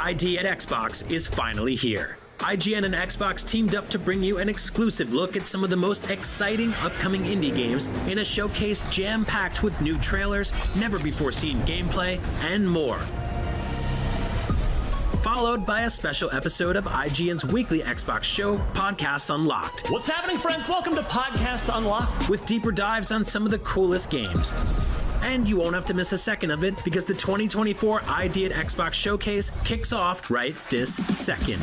ID at Xbox is finally here. IGN and Xbox teamed up to bring you an exclusive look at some of the most exciting upcoming indie games in a showcase jam-packed with new trailers, never-before-seen gameplay, and more. Followed by a special episode of IGN's weekly Xbox show, Podcasts Unlocked. What's happening, friends? Welcome to Podcast Unlocked. With deeper dives on some of the coolest games. And you won't have to miss a second of it because the 2024 ID at Xbox Showcase kicks off right this second.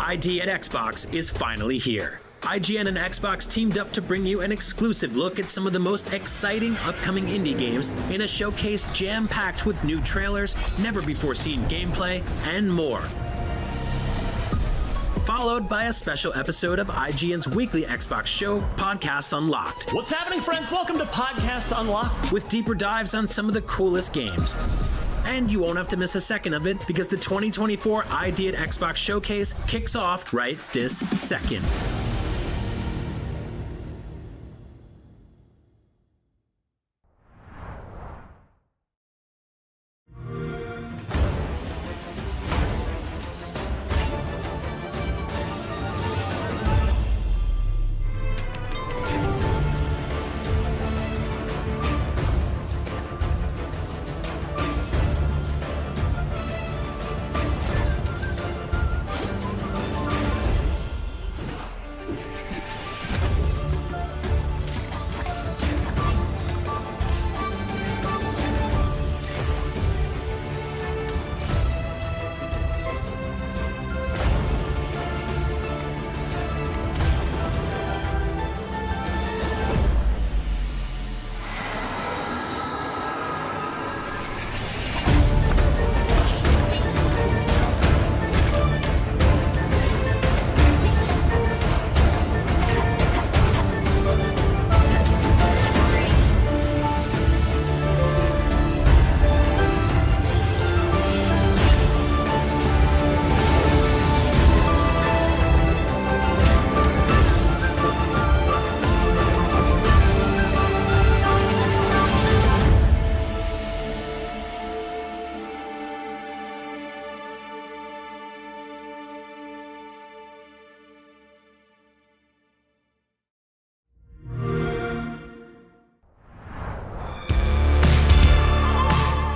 ID at Xbox is finally here. IGN and Xbox teamed up to bring you an exclusive look at some of the most exciting upcoming indie games in a showcase jam-packed with new trailers, never-before-seen gameplay, and more. Followed by a special episode of IGN's weekly Xbox show, Podcasts Unlocked, What's happening, friends? Welcome to Podcast Unlocked. with deeper dives on some of the coolest games. And you won't have to miss a second of it because the 2024 ID at Xbox Showcase kicks off right this second.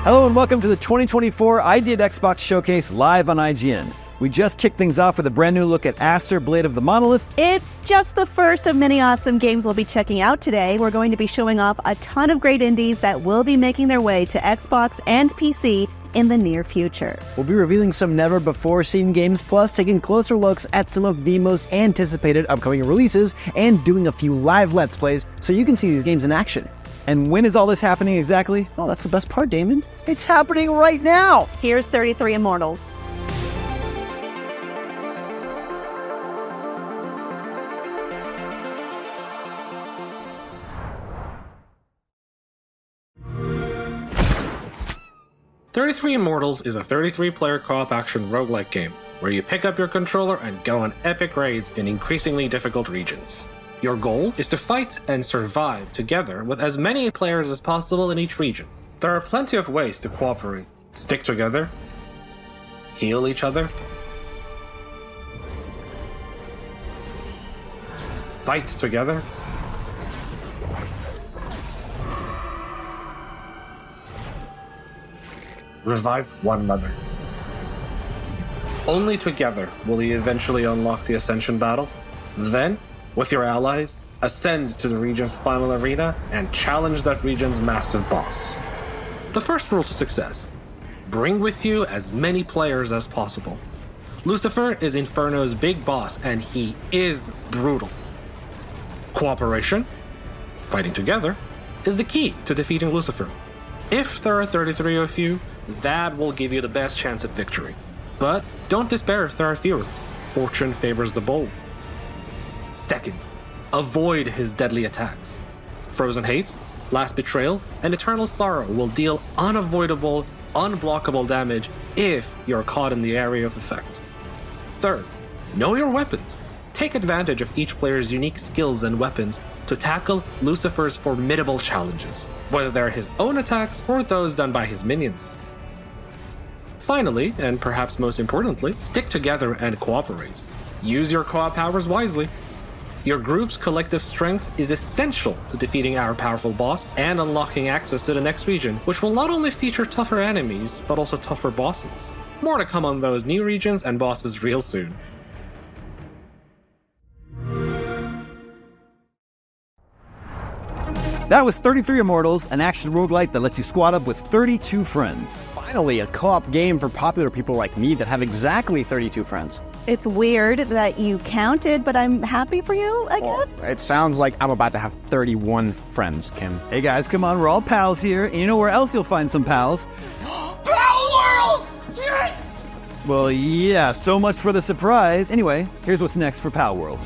Hello and welcome to the 2024 ID at Xbox Showcase live on IGN. We just kicked things off with a brand new look at Aster Blade of the Monolith. It's just the first of many awesome games we'll be checking out today. We're going to be showing off a ton of great indies that will be making their way to Xbox and PC in the near future. We'll be revealing some never-before-seen games, plus taking closer looks at some of the most anticipated upcoming releases and doing a few live Let's Plays so you can see these games in action. And when is all this happening exactly? Oh, that's the best part, Damon. It's happening right now! Here's 33 Immortals. "33 Immortals" is a 33-player co-op action roguelike game, where you pick up your controller and go on epic raids in increasingly difficult regions. Your goal is to fight and survive together with as many players as possible in each region. There are plenty of ways to cooperate, stick together, heal each other, fight together, revive one another. Only together will you eventually unlock the Ascension battle. Then, with your allies, ascend to the region's final arena and challenge that region's massive boss. The first rule to success: bring with you as many players as possible. Lucifer is Inferno's big boss, and he is brutal. Cooperation, fighting together, is the key to defeating Lucifer. If there are 33 of you, that will give you the best chance at victory. But don't despair if there are fewer. Fortune favors the bold. Second, avoid his deadly attacks. Frozen Hate, Last Betrayal, and Eternal Sorrow will deal unavoidable, unblockable damage if you're caught in the area of effect. Third, know your weapons. Take advantage of each player's unique skills and weapons to tackle Lucifer's formidable challenges, whether they're his own attacks or those done by his minions. Finally, and perhaps most importantly, stick together and cooperate. Use your co-op powers wisely. Your group's collective strength is essential to defeating our powerful boss and unlocking access to the next region, which will not only feature tougher enemies, but also tougher bosses. More to come on those new regions and bosses real soon. That was 33 Immortals, an action roguelite that lets you squad up with 32 friends. Finally, a co-op game for popular people like me that have exactly 32 friends. It's weird that you counted, but I'm happy for you, I guess. It sounds like I'm about to have 31 friends, Kim. Hey guys, come on, we're all pals here. And you know where else you'll find some pals? Pal World! Yes! Well, yeah, so much for the surprise. Anyway, here's what's next for Pal World.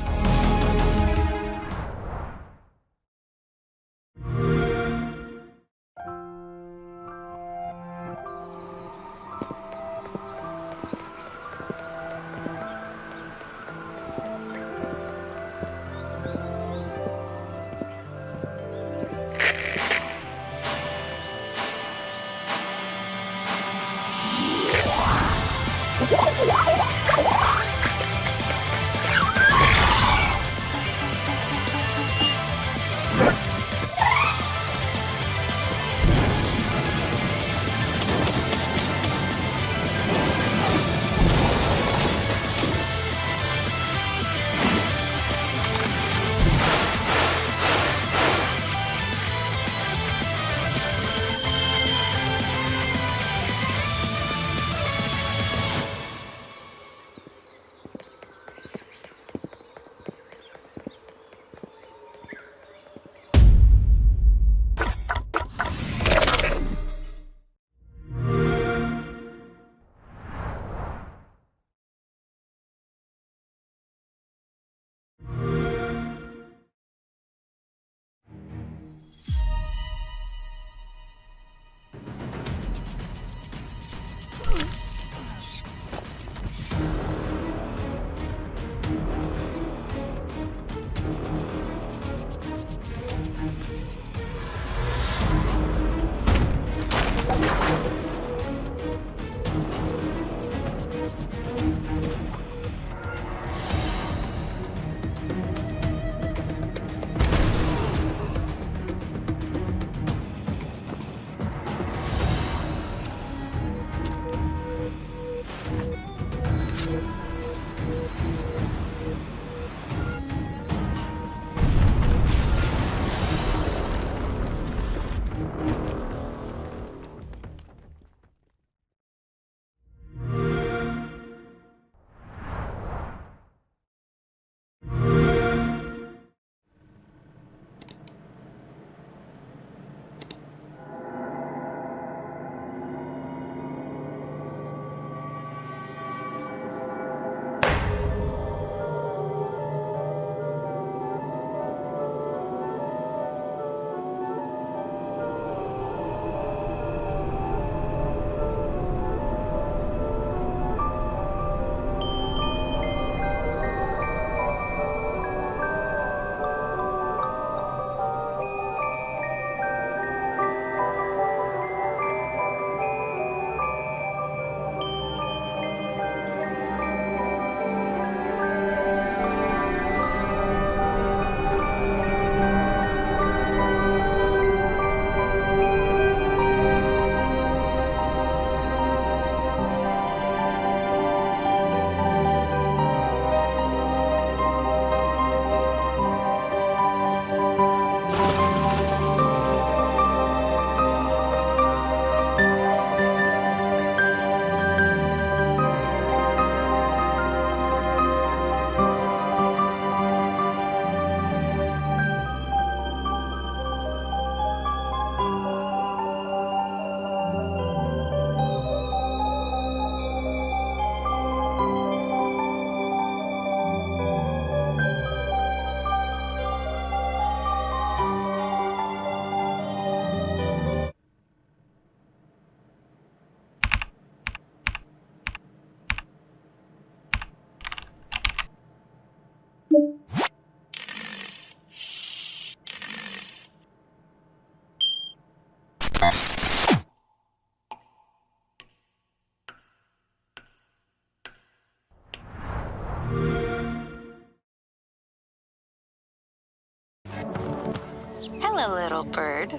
Hello, little bird.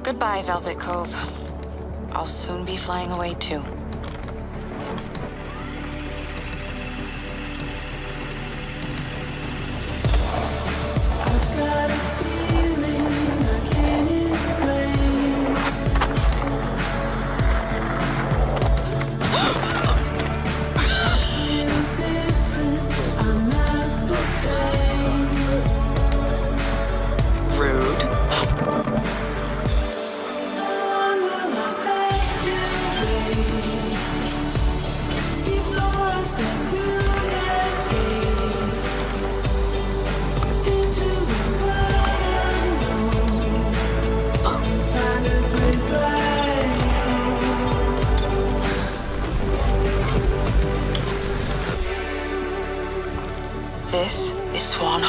Goodbye, Velvet Cove. I'll soon be flying away, too. I've got a feeling I can't explain.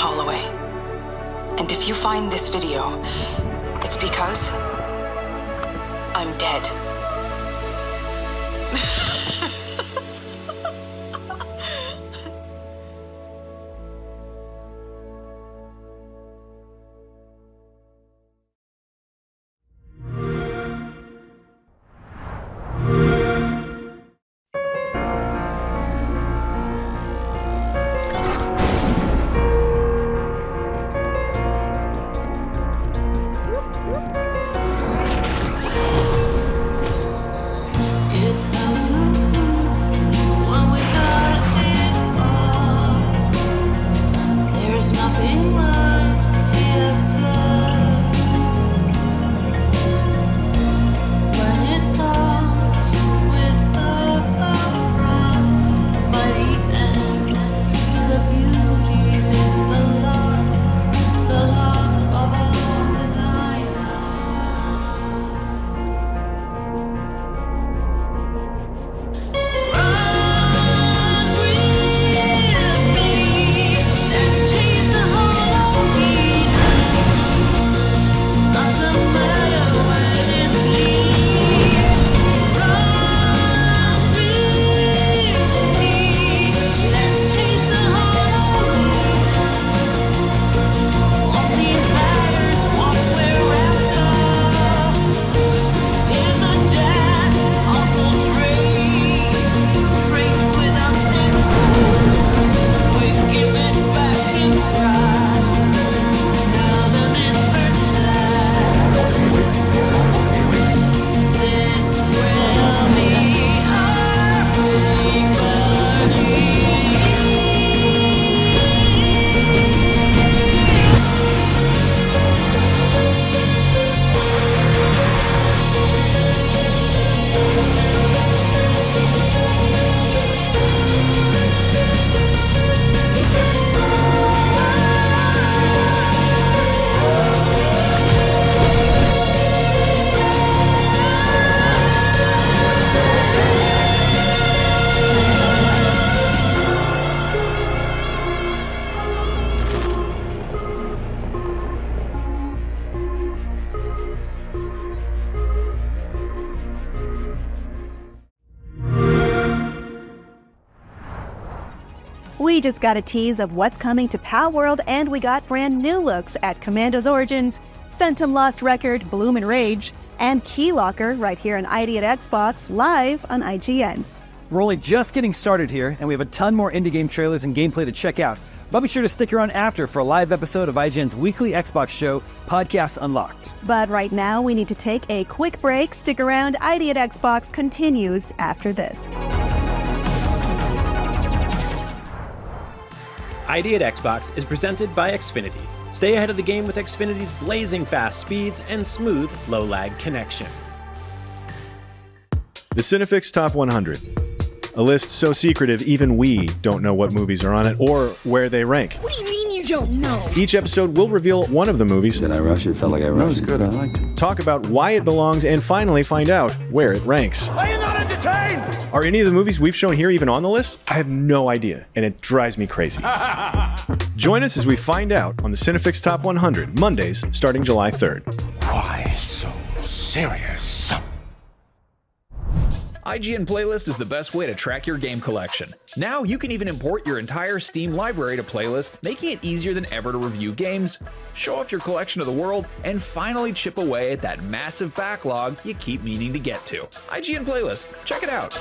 call away. And if you find this video, it's because I'm dead. We just got a tease of what's coming to Palworld, and we got brand new looks at Commandos Origins, Centum Lost Record, Bloom and Rage, and Keylocker right here on ID at Xbox, live on IGN. We're only just getting started here, and we have a ton more indie game trailers and gameplay to check out. But be sure to stick around after for a live episode of IGN's weekly Xbox show, Podcast Unlocked. But right now, we need to take a quick break. Stick around. ID at Xbox continues after this. ID at Xbox is presented by Xfinity. Stay ahead of the game with Xfinity's blazing fast speeds and smooth, low-lag connection. The Cinefix Top 100. A list so secretive even we don't know what movies are on it or where they rank. What do you mean you don't know? Each episode will reveal one of the movies. Did I rush it? Felt like I rushed it. That was good. I liked it. Talk about why it belongs and finally find out where it ranks. Are you not entertained? Are any of the movies we've shown here even on the list? I have no idea, and it drives me crazy. Join us as we find out on the Cinefix Top 100, Mondays, starting July 3rd. Why so serious? IGN Playlist is the best way to track your game collection. Now you can even import your entire Steam library to Playlist, making it easier than ever to review games, show off your collection of the world, and finally chip away at that massive backlog you keep meaning to get to. IGN Playlist, check it out.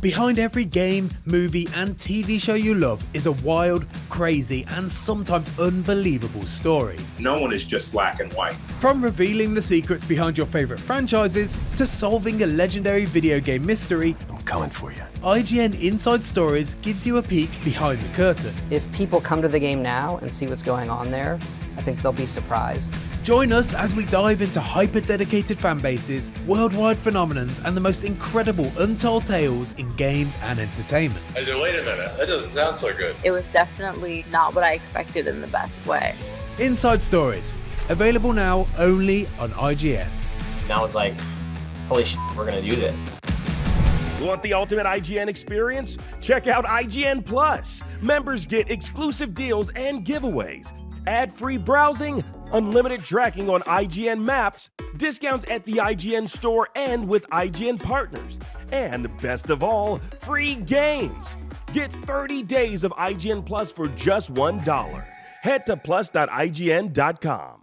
Behind every game, movie, and TV show you love is a wild, crazy, and sometimes unbelievable story. No one is just black and white. From revealing the secrets behind your favorite franchises to solving a legendary video game mystery, I'm coming for you. IGN Inside Stories gives you a peek behind the curtain. If people come to the game now and see what's going on there, I think they'll be surprised. Join us as we dive into hyper-dedicated fan bases, worldwide phenomenons, and the most incredible untold tales in games and entertainment. I said, wait a minute, that doesn't sound so good. It was definitely not what I expected in the best way. Inside Stories, available now only on IGN. And I was like, holy shit, we're gonna do this. Want the ultimate IGN experience? Check out IGN Plus. Members get exclusive deals and giveaways, ad-free browsing, unlimited tracking on IGN Maps, discounts at the IGN store and with IGN partners, and best of all, free games. Get 30 days of IGN Plus for just $1. Head to plus.ign.com.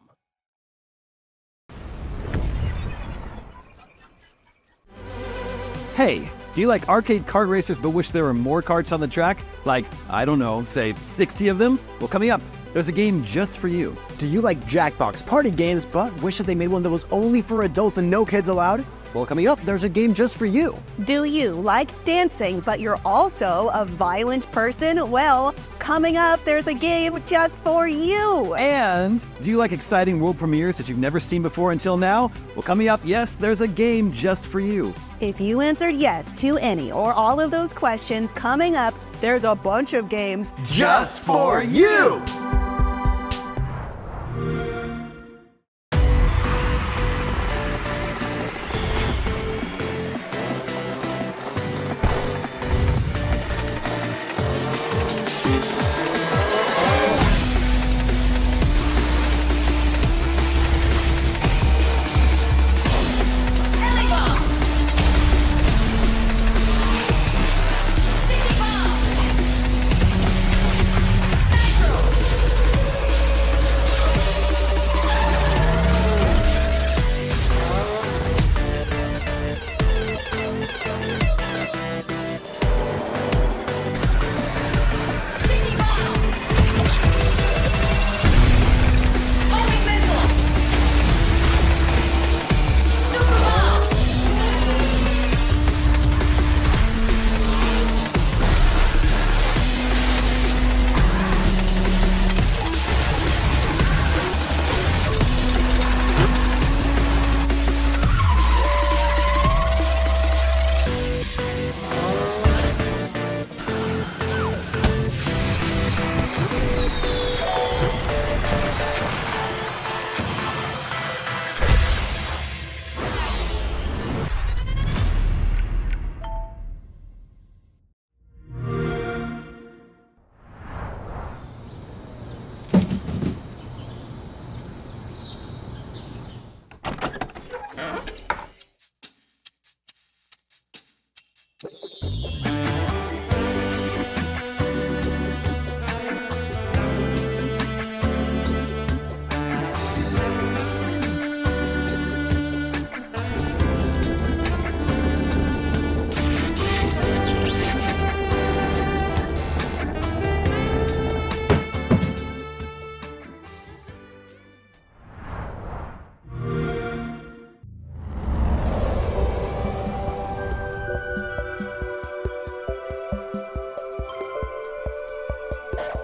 Hey, do you like arcade kart racers but wish there were more karts on the track? Like, I don't know, say 60 of them? Well, coming up, there's a game just for you. Do you like Jackbox party games but wish that they made one that was only for adults and no kids allowed? Well, coming up, there's a game just for you. Do you like dancing, but you're also a violent person? Well, coming up, there's a game just for you. And do you like exciting world premieres that you've never seen before until now? Well, coming up, yes, there's a game just for you. If you answered yes to any or all of those questions, coming up, there's a bunch of games just for you.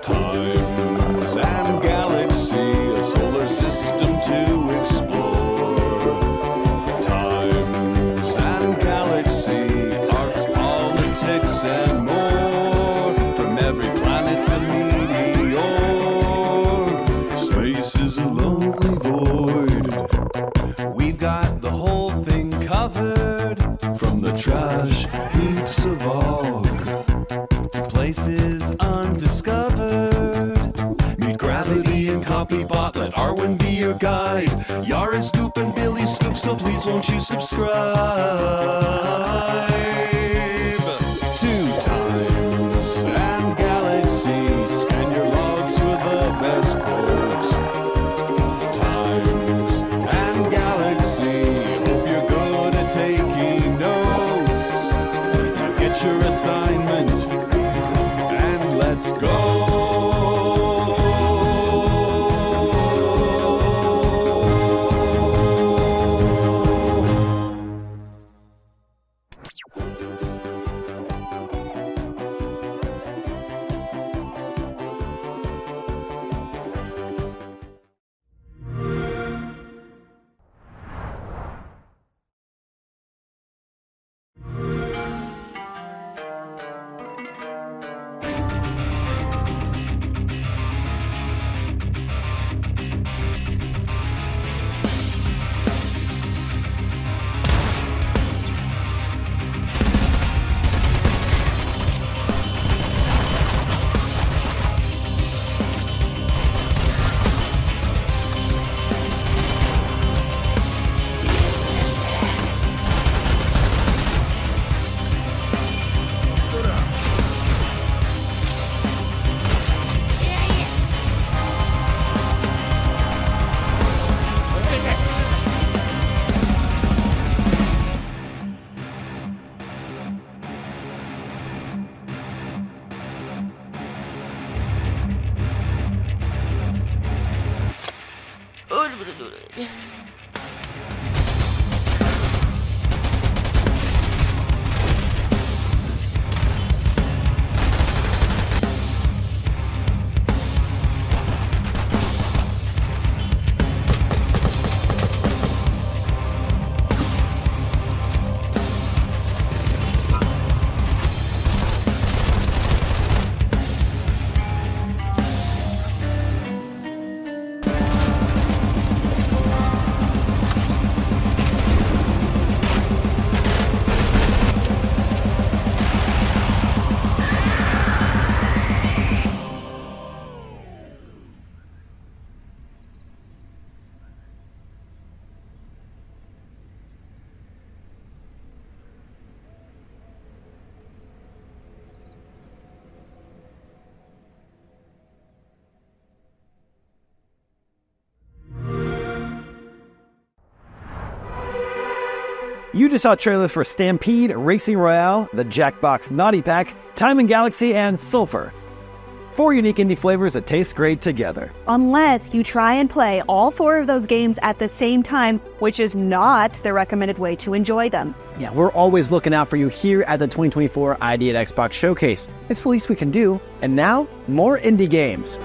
Times and galaxy, a solar system to explore. Times and galaxy, arts, politics, and more. From every planet to meteor, space is a lonely void. We've got the whole thing covered, from the trash heaps of Og to places undiscovered. Meet Gravity and Copybot, let Arwen be your guide. Yara Scoop and Billy Scoop, so please won't you subscribe? Two times and galaxy, scan your logs for the best quotes. Times and galaxy, hope you're good at taking notes. Now get your assignment and let's go. You just saw trailers for Stampede, Racing Royale, the Jackbox Naughty Pack, Time and Galaxy, and Sulphur. 4 unique indie flavors that taste great together. Unless you try and play all 4 of those games at the same time, which is not the recommended way to enjoy them. Yeah, we're always looking out for you here at the 2024 ID at Xbox Showcase. It's the least we can do. And now, more indie games.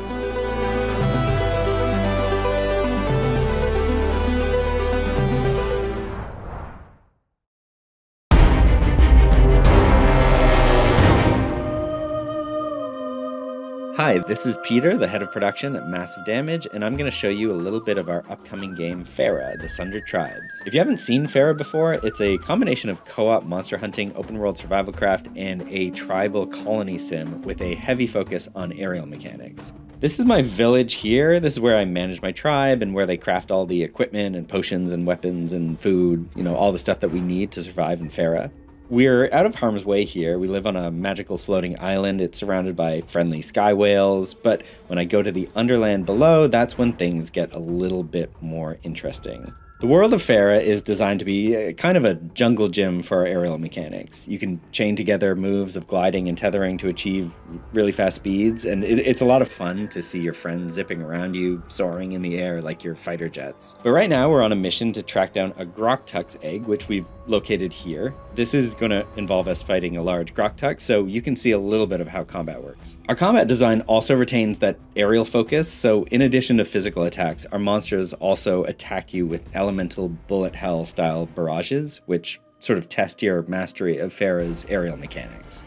Hi, this is Peter, the head of production at Massive Damage, and I'm going to show you a little bit of our upcoming game, Farah, The Sundered Tribes. If you haven't seen Farah before, it's a combination of co-op monster hunting, open world survival craft, and a tribal colony sim with a heavy focus on aerial mechanics. This is my village here. This is where I manage my tribe and where they craft all the equipment and potions and weapons and food, all the stuff that we need to survive in Farah. We're out of harm's way here. We live on a magical floating island. It's surrounded by friendly sky whales, but when I go to the underland below, that's when things get a little bit more interesting. The world of Farah is designed to be kind of a jungle gym for our aerial mechanics. You can chain together moves of gliding and tethering to achieve really fast speeds, and it's a lot of fun to see your friends zipping around you, soaring in the air like your fighter jets. But right now we're on a mission to track down a Groktuks egg, which we've located here. This is going to involve us fighting a large Groktuk, so you can see a little bit of how combat works. Our combat design also retains that aerial focus, so in addition to physical attacks, our monsters also attack you with elemental bullet hell style barrages, which sort of test your mastery of Farah's aerial mechanics.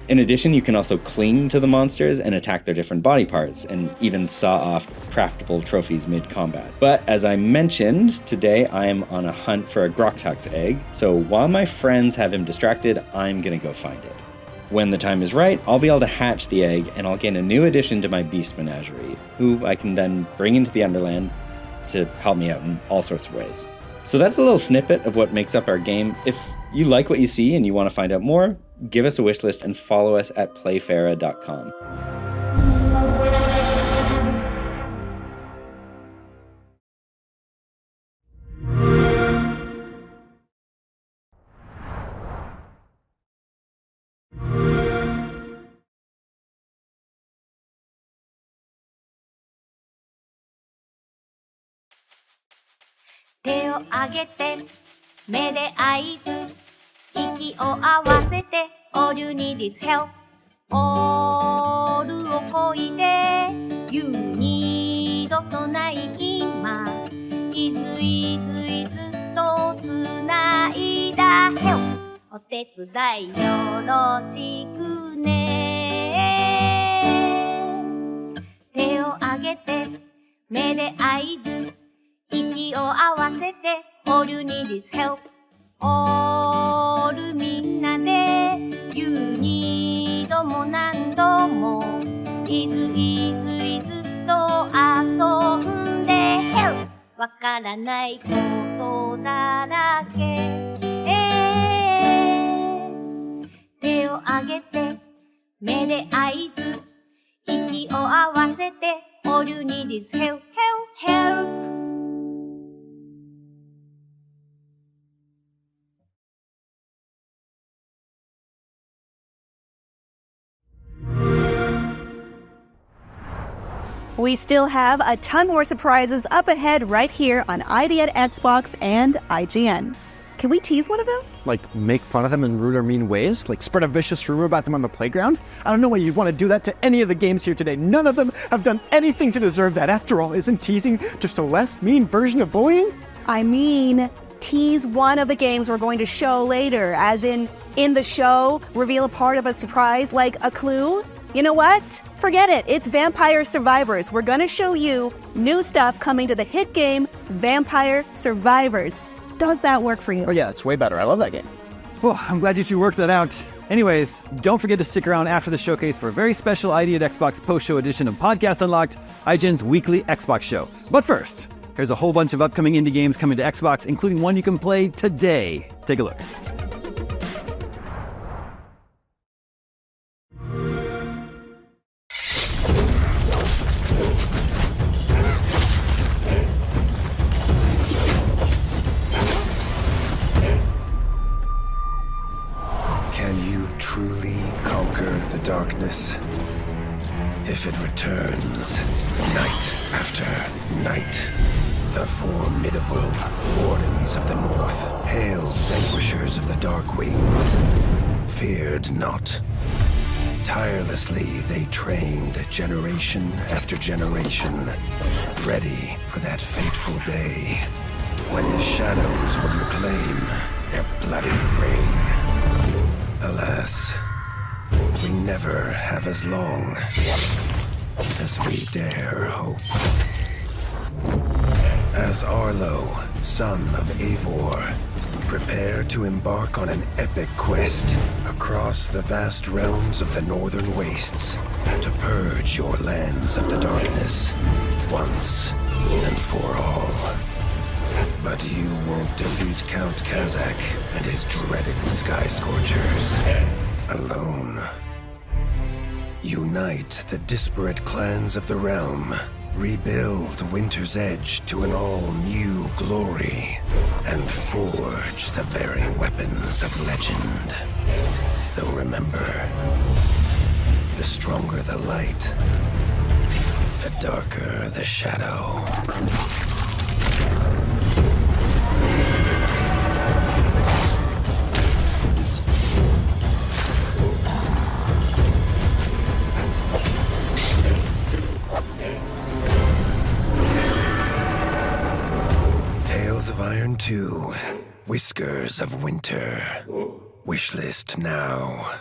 In addition, you can also cling to the monsters and attack their different body parts, and even saw off craftable trophies mid-combat. But as I mentioned, today I am on a hunt for a Groktuks egg, so while my friends have him distracted, I'm gonna go find it. When the time is right, I'll be able to hatch the egg, and I'll gain a new addition to my beast menagerie, who I can then bring into the Underland to help me out in all sorts of ways. So that's a little snippet of what makes up our game. If you like what you see and you want to find out more, give us a wish list and follow us at playfarah.com.目で合図息を合わせて All you need is help All をこいで You need とない今 Is とつないだ Help お手伝いよろしくね手を挙げて目で合図息を合わせて All you need is help All みんなで You need も何度も Is と遊んで Help わからないことだらけ、手を挙げて目で合図息を合わせて All you need is help, help, help We still have a ton more surprises up ahead right here on IGN Xbox and IGN. Can we tease one of them? Like, make fun of them in rude or mean ways? Like, spread a vicious rumor about them on the playground? I don't know why you'd want to do that to any of the games here today. None of them have done anything to deserve that. After all, isn't teasing just a less mean version of bullying? I mean, tease one of the games we're going to show later, as in the show, reveal a part of a surprise like a clue. You know what? Forget it. It's Vampire Survivors. We're going to show you new stuff coming to the hit game, Vampire Survivors. Does that work for you? Oh yeah, it's way better. I love that game. Well, I'm glad you two worked that out. Anyways, don't forget to stick around after the showcase for a very special ID at Xbox post-show edition of Podcast Unlocked, IGN's weekly Xbox show. But first, here's a whole bunch of upcoming indie games coming to Xbox, including one you can play today. Take a look. Darkness. If it returns, night after night, the formidable Wardens of the North, hailed vanquishers of the Dark Wings, feared not. Tirelessly they trained generation after generation, ready for that fateful day when the shadows would reclaim their bloody reign. Alas, we never have as long as we dare hope. As Arlo, son of Eivor, prepare to embark on an epic quest across the vast realms of the Northern Wastes to purge your lands of the darkness once and for all. But you won't defeat Count Kazak and his dreaded Sky Scorchers alone. Unite the disparate clans of the realm, rebuild Winter's Edge to an all-new glory, and forge the very weapons of legend. Though remember, the stronger the light, the darker the shadow. Of Iron 2, Whiskers of Winter. Wishlist now.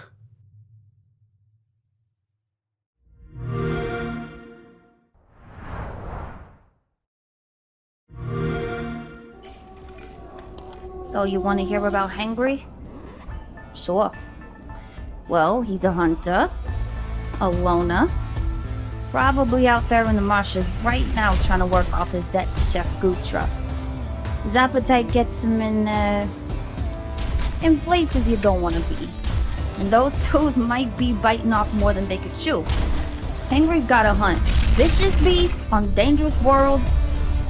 So you want to hear about Hangry? Sure. Well, he's a hunter, a loner, probably out there in the marshes right now trying to work off his debt to Chef Gutra. His appetite gets him in places you don't want to be. And those toes might be biting off more than they could chew. Hangry's gotta hunt vicious beasts on dangerous worlds,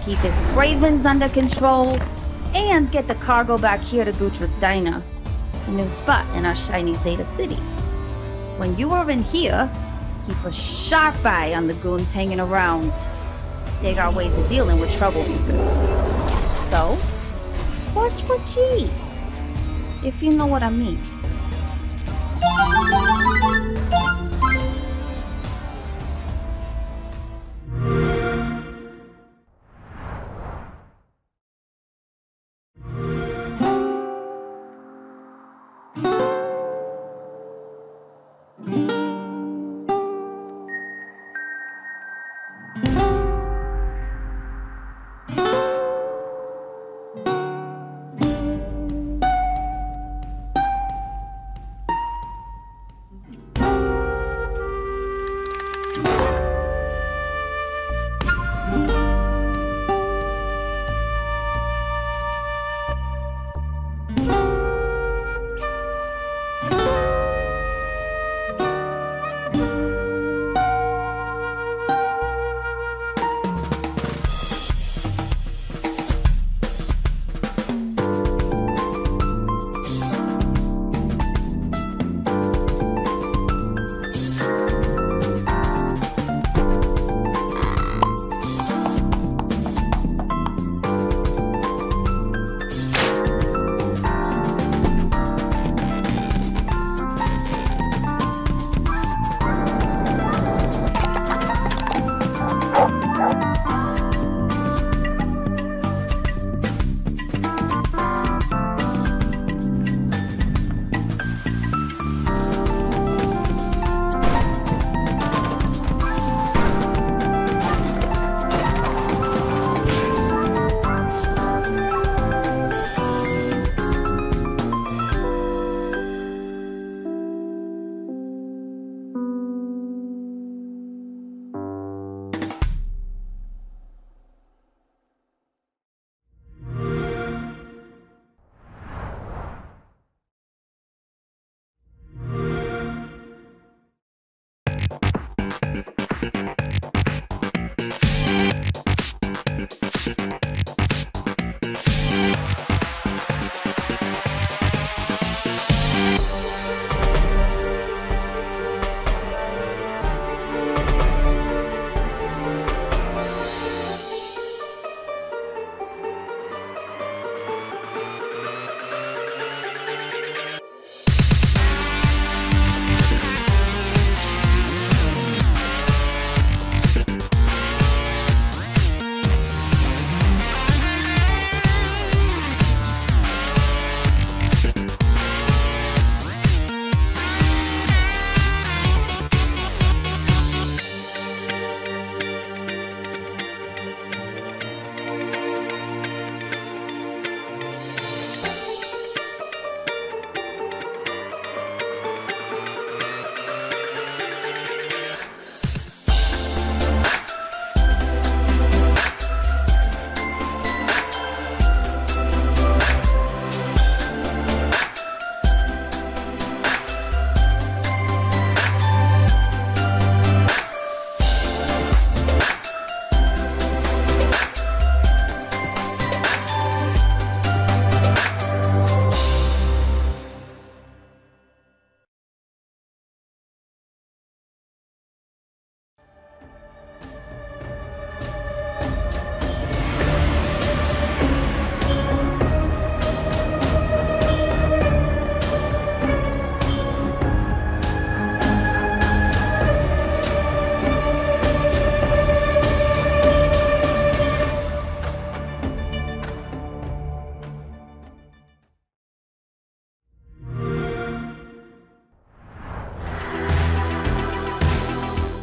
keep his cravens under control, and get the cargo back here to Gutra's Diner, a new spot in our shiny Zeta City. When you are in here, keep a sharp eye on the goons hanging around. They got ways of dealing with troublemakers. So, watch what you eat, if you know what I mean.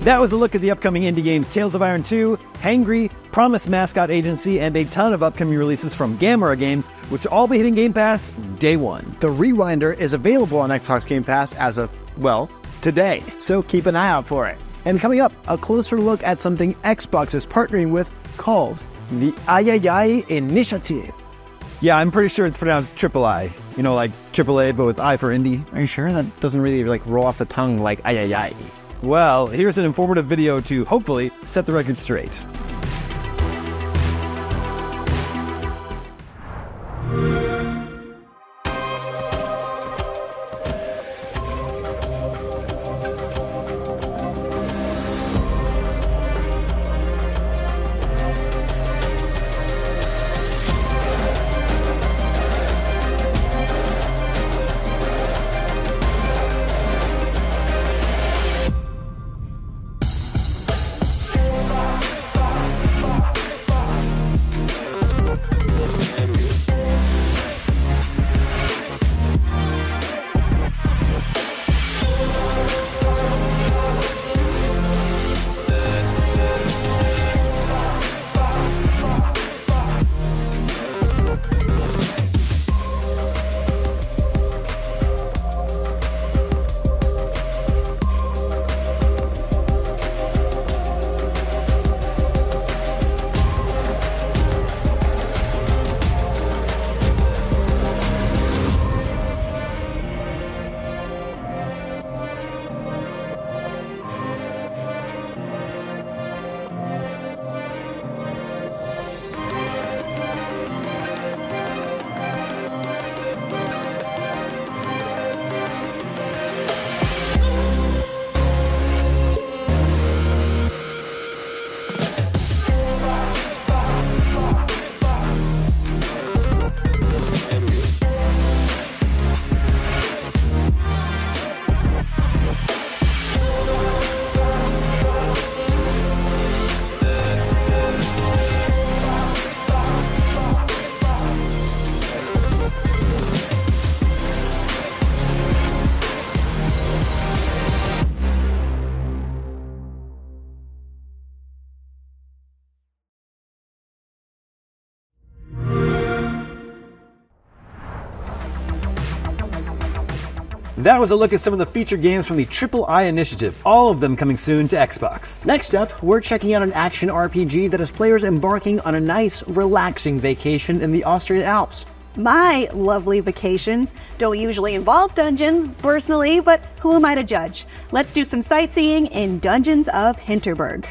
That was a look at the upcoming indie games Tales of Iron 2, Hangry, Promise Mascot Agency, and a ton of upcoming releases from Gamera Games, which will all be hitting Game Pass day one. The Rewinder is available on Xbox Game Pass as of, well, today, so keep an eye out for it. And coming up, a closer look at something Xbox is partnering with called the Ayayay Initiative. Yeah, I'm pretty sure it's pronounced Triple I. You know, like AAA, but with I for indie. Are you sure? That doesn't really roll off the tongue like Ayayay. Well, here's an informative video to hopefully set the record straight. That was a look at some of the featured games from the Triple I Initiative, all of them coming soon to Xbox. Next up, we're checking out an action RPG that has players embarking on a nice, relaxing vacation in the Austrian Alps. My lovely vacations don't usually involve dungeons, personally, but who am I to judge? Let's do some sightseeing in Dungeons of Hinterberg.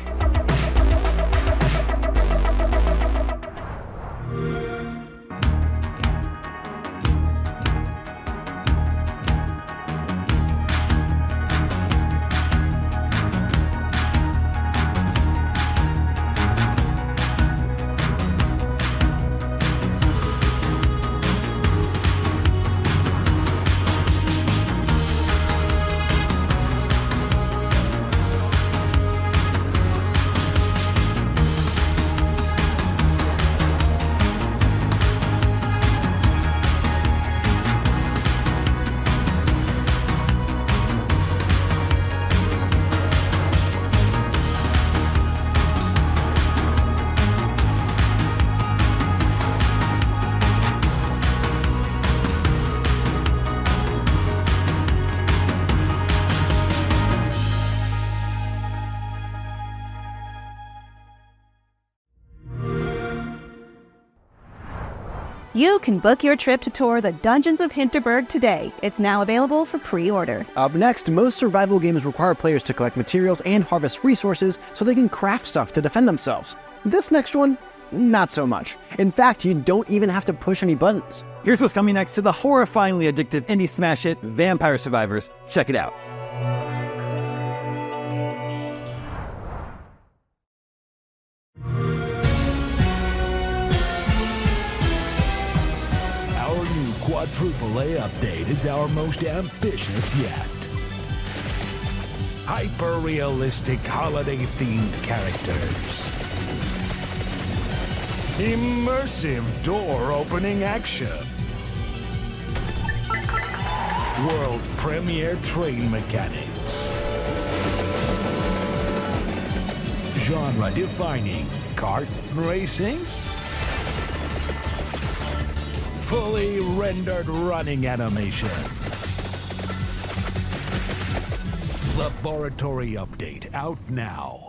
You can book your trip to tour the Dungeons of Hinterberg today. It's now available for pre-order. Up next, most survival games require players to collect materials and harvest resources so they can craft stuff to defend themselves. This next one, not so much. In fact, you don't even have to push any buttons. Here's what's coming next to the horrifyingly addictive indie smash hit Vampire Survivors. Check it out. Quadruple A update is our most ambitious yet. Hyper-realistic holiday-themed characters. Immersive door-opening action. World premiere train mechanics. genre-defining kart racing, fully rendered running animations. Laboratory update out now.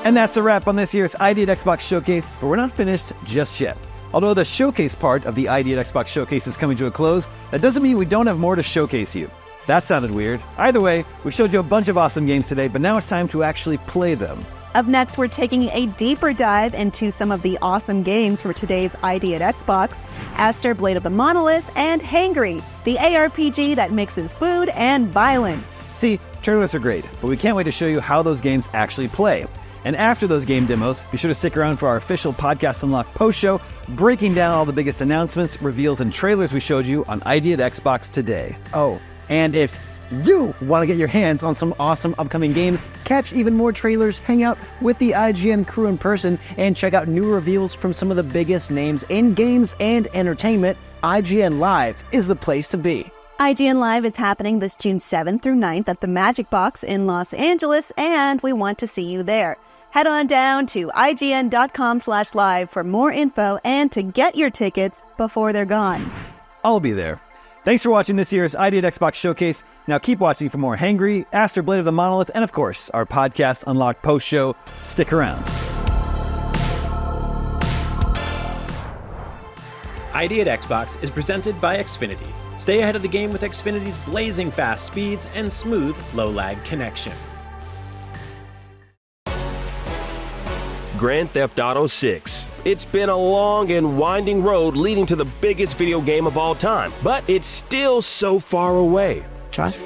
And that's a wrap on this year's ID at Xbox Showcase, but we're not finished just yet. Although the showcase part of the ID at Xbox Showcase is coming to a close, that doesn't mean we don't have more to showcase you. That sounded weird. Either way, we showed you a bunch of awesome games today, but now it's time to actually play them. Up next, we're taking a deeper dive into some of the awesome games for today's ID at Xbox: Aster Blade of the Monolith and Hangry, the ARPG that mixes food and violence. See, trailers are great, but we can't wait to show you how those games actually play. And after those game demos, be sure to stick around for our official Podcast Unlocked post-show, breaking down all the biggest announcements, reveals, and trailers we showed you on ID at Xbox today. Oh, and if you want to get your hands on some awesome upcoming games, catch even more trailers, hang out with the IGN crew in person, and check out new reveals from some of the biggest names in games and entertainment, IGN Live is the place to be. IGN Live is happening this June 7th through 9th at the Magic Box in Los Angeles, and we want to see you there. Head on down to IGN.com/live for more info and to get your tickets before they're gone. I'll be there. Thanks for watching this year's ID at Xbox Showcase. Now keep watching for more Hangry, Aster Blade of the Monolith, and of course, our Podcast Unlocked post-show. Stick around. ID at Xbox is presented by Xfinity. Stay ahead of the game with Xfinity's blazing fast speeds and smooth, low-lag connection. Grand Theft Auto 6. It's been a long and winding road leading to the biggest video game of all time, but it's still so far away. Trust?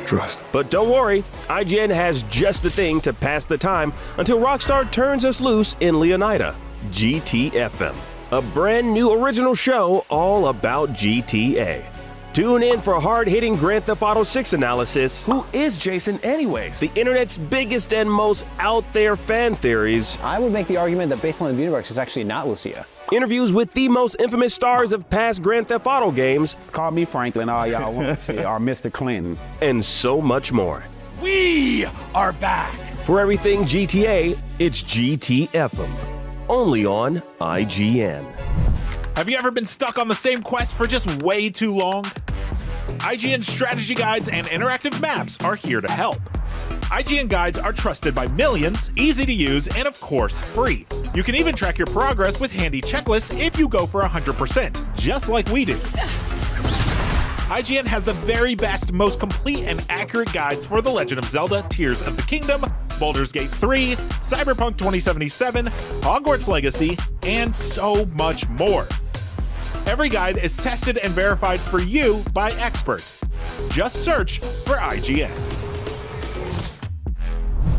Trust. But don't worry, IGN has just the thing to pass the time until Rockstar turns us loose in Leonida, GTFM, a brand new original show all about GTA. Tune in for a hard-hitting Grand Theft Auto 6 analysis. Who is Jason anyways? The internet's biggest and most out-there fan theories. I would make the argument that based on the universe, it's actually not Lucia. Interviews with the most infamous stars of past Grand Theft Auto games. Call me Franklin, all y'all want to say, or Mr. Clinton. And so much more. We are back. For everything GTA, it's GTFM. Only on IGN. Have you ever been stuck on the same quest for just way too long? IGN strategy guides and interactive maps are here to help. IGN guides are trusted by millions, easy to use, and of course, free. You can even track your progress with handy checklists if you go for 100%, just like we do. IGN has the very best, most complete and accurate guides for The Legend of Zelda: Tears of the Kingdom, Baldur's Gate 3, Cyberpunk 2077, Hogwarts Legacy, and so much more. Every guide is tested and verified for you by experts. Just search for IGN.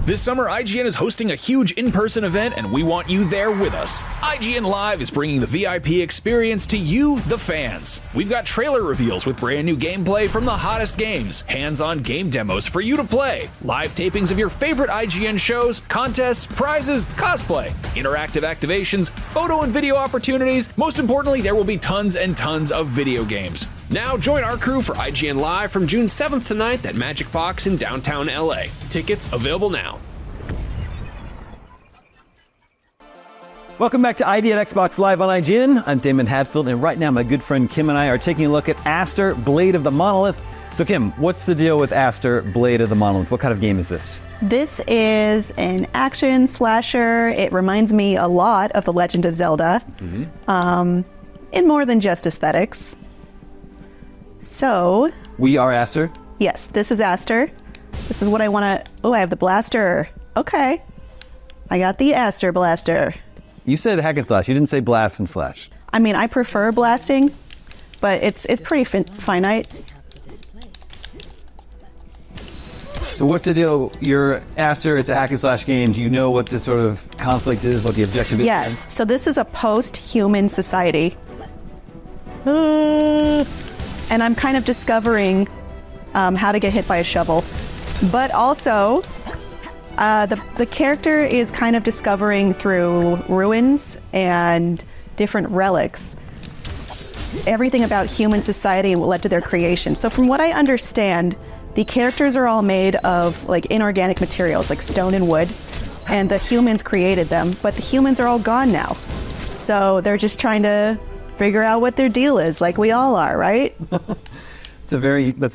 This summer, IGN is hosting a huge in-person event, and we want you there with us. IGN Live is bringing the VIP experience to you, the fans. We've got trailer reveals with brand new gameplay from the hottest games, hands-on game demos for you to play, live tapings of your favorite IGN shows, contests, prizes, cosplay, interactive activations, photo and video opportunities. Most importantly, there will be tons and tons of video games. Now join our crew for IGN Live from June 7th to 9th at Magic Box in downtown LA. Tickets available now. Welcome back to ID at Xbox Live on IGN. I'm Damon Hadfield, and right now my good friend Kim and I are taking a look at Aster, Blade of the Monolith. So Kim, what's the deal with Aster, Blade of the Monolith? What kind of game is this? This is an action slasher. It reminds me a lot of The Legend of Zelda, in more than just aesthetics. So... We are Aster? Yes, this is Aster. This is what I want to... Oh, I have the blaster. Okay. I got the Aster blaster. You said hack and slash. You didn't say blast and slash. I mean, I prefer blasting, but it's pretty finite. So what's the deal? You're Aster, it's a hack and slash game. Do you know what this sort of conflict is, what the objective is? Yes, so this is a post-human society. And I'm kind of discovering how to get hit by a shovel. But also, the character is kind of discovering through ruins and different relics everything about human society and what led to their creation. So from what I understand, the characters are all made of like inorganic materials, like stone and wood, and the humans created them, but the humans are all gone now. So they're just trying to figure out what their deal is, like we all are, right? That's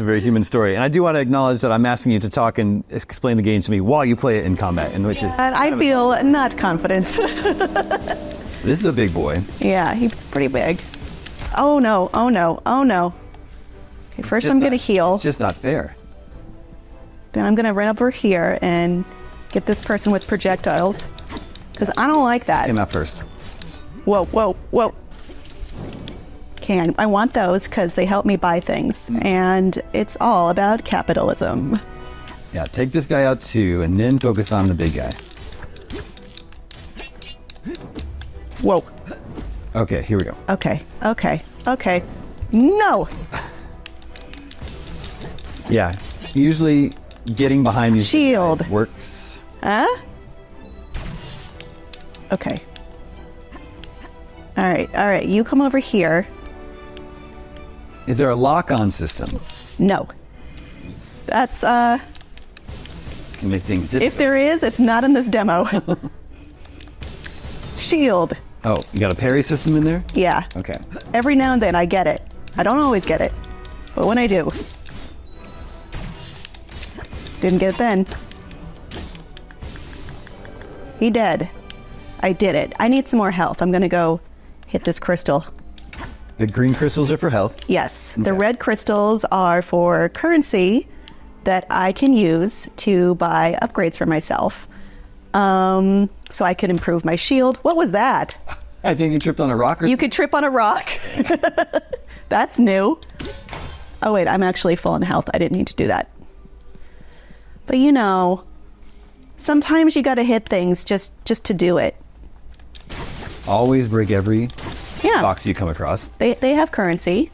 a very human story. And I do want to acknowledge that I'm asking you to talk and explain the game to me while you play it in combat, and which is... And I feel not confident. This is a big boy. Yeah, he's pretty big. Oh no, oh no, oh no. Okay, first I'm going to heal. It's just not fair. Then I'm going to run over here and get this person with projectiles, because I don't like that. Came out first. Whoa, whoa, whoa. Okay, I want those because they help me buy things, and it's all about capitalism. Yeah, take this guy out too, and then focus on the big guy. Whoa. Okay, here we go. Okay, okay, okay. No! Yeah, usually getting behind these shield guys works. Huh? Okay. All right, you come over here. Is there a lock-on system? No. That's, Can make things difficult. If there is, it's not in this demo. Shield. Oh, you got a parry system in there? Yeah. Okay. Every now and then I get it. I don't always get it, but when I do. Didn't get it then. He dead. I did it. I need some more health. I'm gonna go hit this crystal. The green crystals are for health? Yes. Okay. The red crystals are for currency that I can use to buy upgrades for myself. So I could improve my shield. What was that? I think you tripped on a rock or something. You could trip on a rock. That's new. Oh wait, I'm actually full on health. I didn't need to do that. But you know, sometimes you gotta hit things just to do it. Always break every box you come across. They have currency.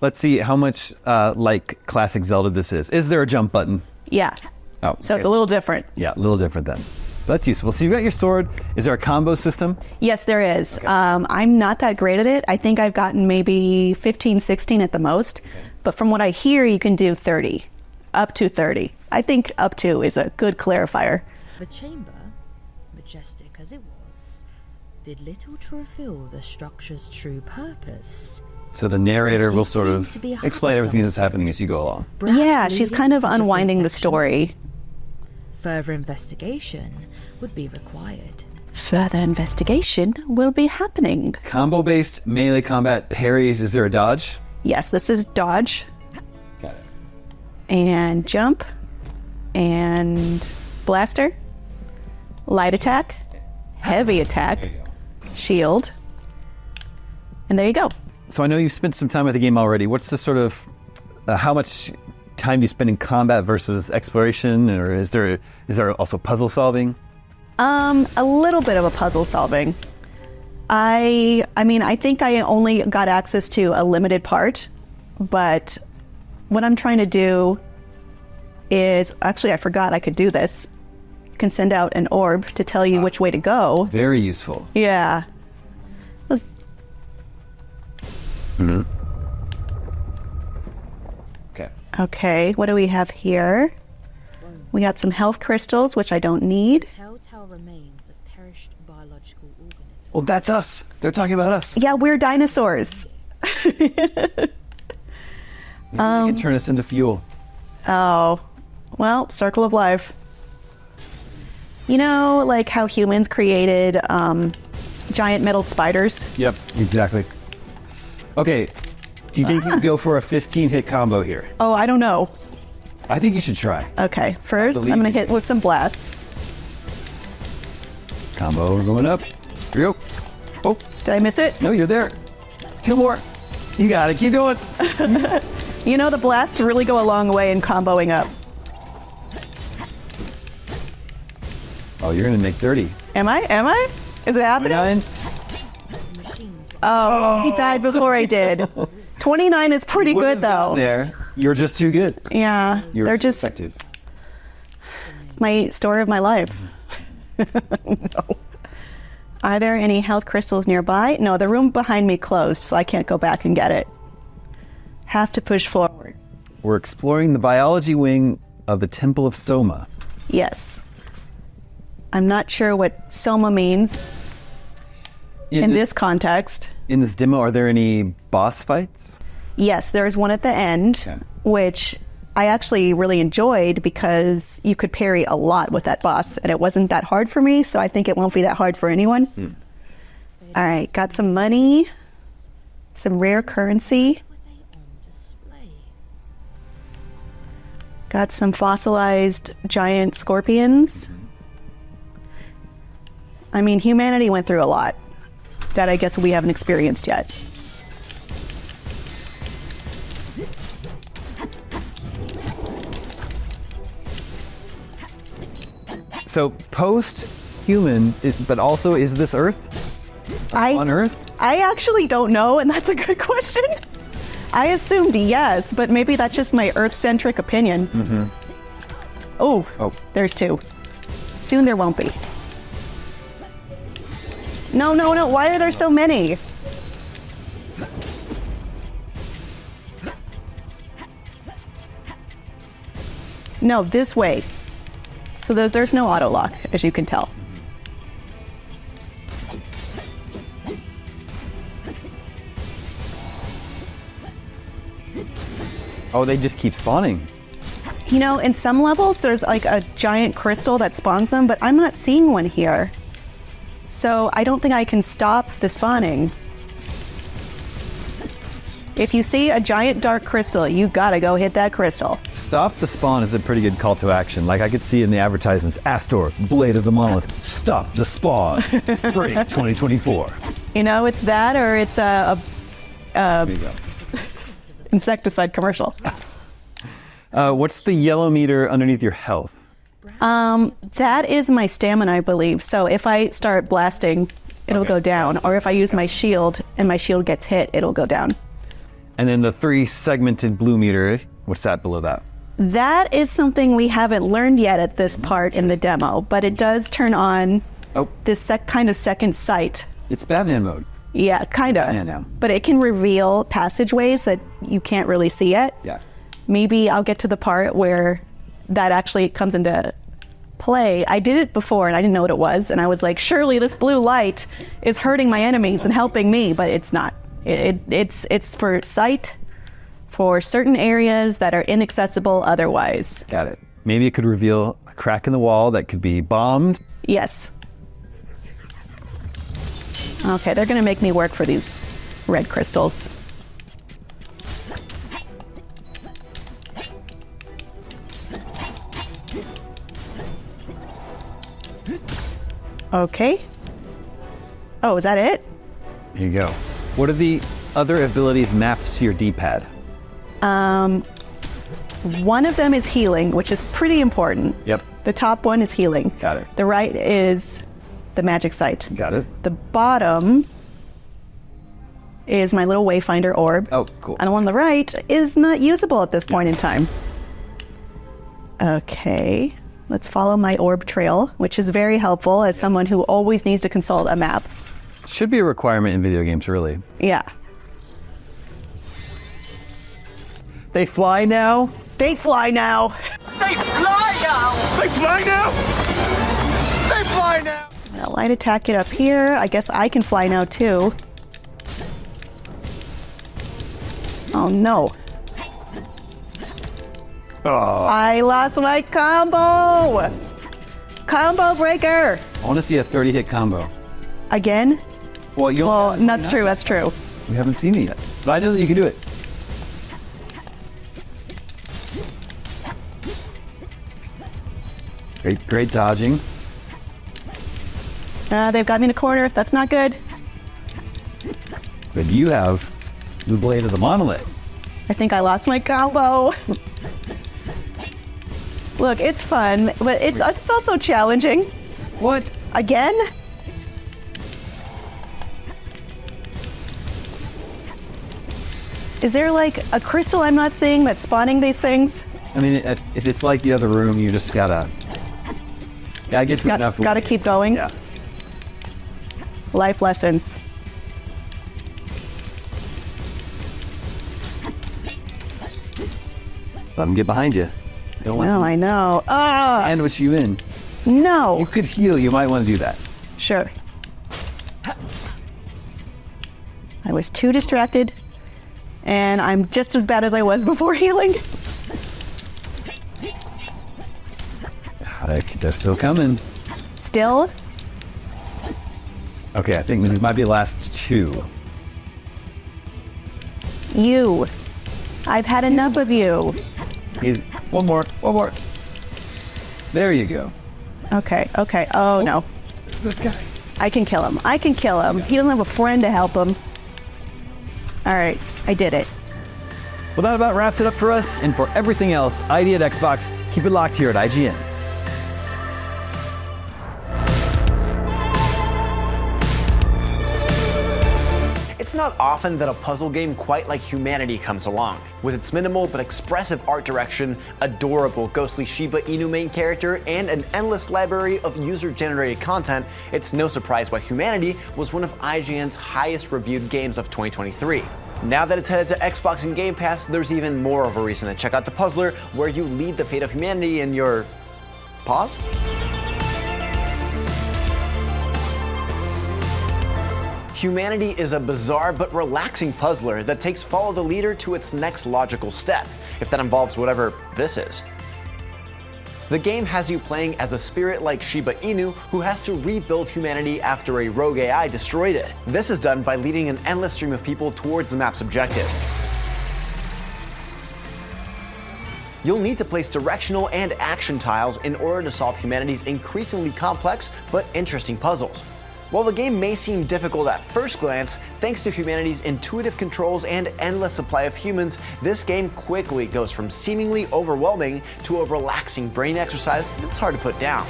Let's see how much like classic Zelda this is. Is there a jump button? Yeah. Oh, so it's a little different. Yeah, a little different then. That's useful. So you've got your sword. Is there a combo system? Yes, there is. Okay. I'm not that great at it. I think I've gotten maybe 15, 16 at the most. Okay. But from what I hear, you can do 30. Up to 30. I think up to is a good clarifier. The chamber, majestic as it was, did little to reveal the structure's true purpose. So the narrator will sort of explain everything that's happening as you go along. Yeah, she's kind of unwinding the story. Further investigation would be required. Further investigation will be happening. Combo-based melee combat parries. Is there a dodge? Yes, this is dodge. Got it. And jump. And blaster. Light attack. Heavy attack. Shield. And there you go. So I know you've spent some time with the game already. What's the sort of, how much time do you spend in combat versus exploration, or is there also puzzle solving? A little bit of a puzzle solving. I mean, I think I only got access to a limited part, but what I'm trying to do is, actually I forgot I could do this. You can send out an orb to tell you which way to go. Very useful. Yeah. Mm-hmm. Okay, what do we have here? We got some health crystals, which I don't need. Telltale remains of perished biological organisms. Well, that's us. They're talking about us. Yeah, we're dinosaurs. Maybe you can turn us into fuel. Oh, well, circle of life. You know, like how humans created giant metal spiders? Yep, exactly. Okay, do you think you can go for a 15-hit combo here? Oh, I don't know. I think you should try. Okay, first I'm going to hit with some blasts. Combo going up. Here we go. Oh. Did I miss it? No, you're there. 2 more. You got it. Keep going. You know, the blasts really go a long way in comboing up. Oh, you're going to make 30. Am I? Is it happening? 29. Oh, he died before I did. 29 is pretty good, though. There. You're just too good. Yeah. They're just effective. It's my story of my life. No. Are there any health crystals nearby? No, the room behind me closed, so I can't go back and get it. Have to push forward. We're exploring the biology wing of the Temple of Soma. Yes. I'm not sure what Soma means in this context. In this demo, are there any boss fights? Yes, there's one at the end, which I actually really enjoyed because you could parry a lot with that boss, and it wasn't that hard for me, so I think it won't be that hard for anyone. All right, got some money, some rare currency. Got some fossilized giant scorpions. I mean, humanity went through a lot that I guess we haven't experienced yet. So post-human, but also is this Earth? On Earth? I actually don't know, and that's a good question. I assumed yes, but maybe that's just my Earth-centric opinion. Mm-hmm. Oh, there's 2. Soon there won't be. No, why are there so many? No, this way. So there's no auto lock, as you can tell. Oh, they just keep spawning. You know, in some levels, there's like a giant crystal that spawns them, but I'm not seeing one here. So I don't think I can stop the spawning. If you see a giant dark crystal, you gotta go hit that crystal. Stop the spawn is a pretty good call to action. Like I could see in the advertisements, Astor, Blade of the Monolith, stop the spawn, spring 2024. You know, it's that or it's a insecticide commercial. What's the yellow meter underneath your health? That is my stamina, I believe. So if I start blasting, it'll go down. Or if I use my shield and my shield gets hit, it'll go down. And then the 3-segmented blue meter, what's that below that? That is something we haven't learned yet at this part in the demo, but it does turn on this kind of second sight. It's Batman mode. Yeah, kind of. Batman now. But it can reveal passageways that you can't really see yet. Yeah. Maybe I'll get to the part where that actually comes into play. I did it before and I didn't know what it was, and I was like, surely this blue light is hurting my enemies and helping me, but it's not. It's for sight for certain areas that are inaccessible otherwise. Got it. Maybe it could reveal a crack in the wall that could be bombed. Yes. Okay, they're gonna make me work for these red crystals. Okay. Oh, is that it? There you go. What are the other abilities mapped to your D-pad? One of them is healing, which is pretty important. Yep. The top one is healing. Got it. The right is the magic sight. Got it. The bottom is my little wayfinder orb. Oh, cool. And the one on the right is not usable at this point in time. Okay, let's follow my orb trail, which is very helpful as someone who always needs to consult a map. Should be a requirement in video games, really. Yeah. They fly now? They fly now. They fly now! They fly now! They fly now! Well, light attack it up here. I guess I can fly now too. Oh no. Oh. I lost my combo! Combo breaker! I want to see a 30-hit combo. Again? Well, that's true, that's true. We haven't seen it yet. But I know that you can do it. Great dodging. They've got me in a corner. That's not good. But you have the Blade of the Monolith. I think I lost my combo. Look, it's fun, but it's also challenging. What? Again? Is there like a crystal I'm not seeing that's spawning these things? I mean, if it's like the other room, you just gotta... Yeah, I guess enough. Gotta keep going. Yeah. Life lessons. Let them get behind you. Don't let No, them I know. Ah! sandwich you in. No. You could heal. You might want to do that. Sure. I was too distracted, and I'm just as bad as I was before healing. They're still coming. Still? Okay, I think these might be the last two. You. I've had enough of you. He's one more. There you go. Okay. Oh no. This guy. I can kill him. He doesn't have a friend to help him. All right, I did it. Well, that about wraps it up for us. And for everything else, ID at Xbox, keep it locked here at IGN. It's not often that a puzzle game quite like Humanity comes along. With its minimal but expressive art direction, adorable ghostly Shiba Inu main character, and an endless library of user-generated content, it's no surprise why Humanity was one of IGN's highest reviewed games of 2023. Now that it's headed to Xbox and Game Pass, there's even more of a reason to check out The Puzzler, where you lead the fate of humanity in your... pause? Humanity is a bizarre but relaxing puzzler that takes Follow the Leader to its next logical step, if that involves whatever this is. The game has you playing as a spirit like Shiba Inu who has to rebuild humanity after a rogue AI destroyed it. This is done by leading an endless stream of people towards the map's objective. You'll need to place directional and action tiles in order to solve humanity's increasingly complex but interesting puzzles. While the game may seem difficult at first glance, thanks to humanity's intuitive controls and endless supply of humans, this game quickly goes from seemingly overwhelming to a relaxing brain exercise that's hard to put down.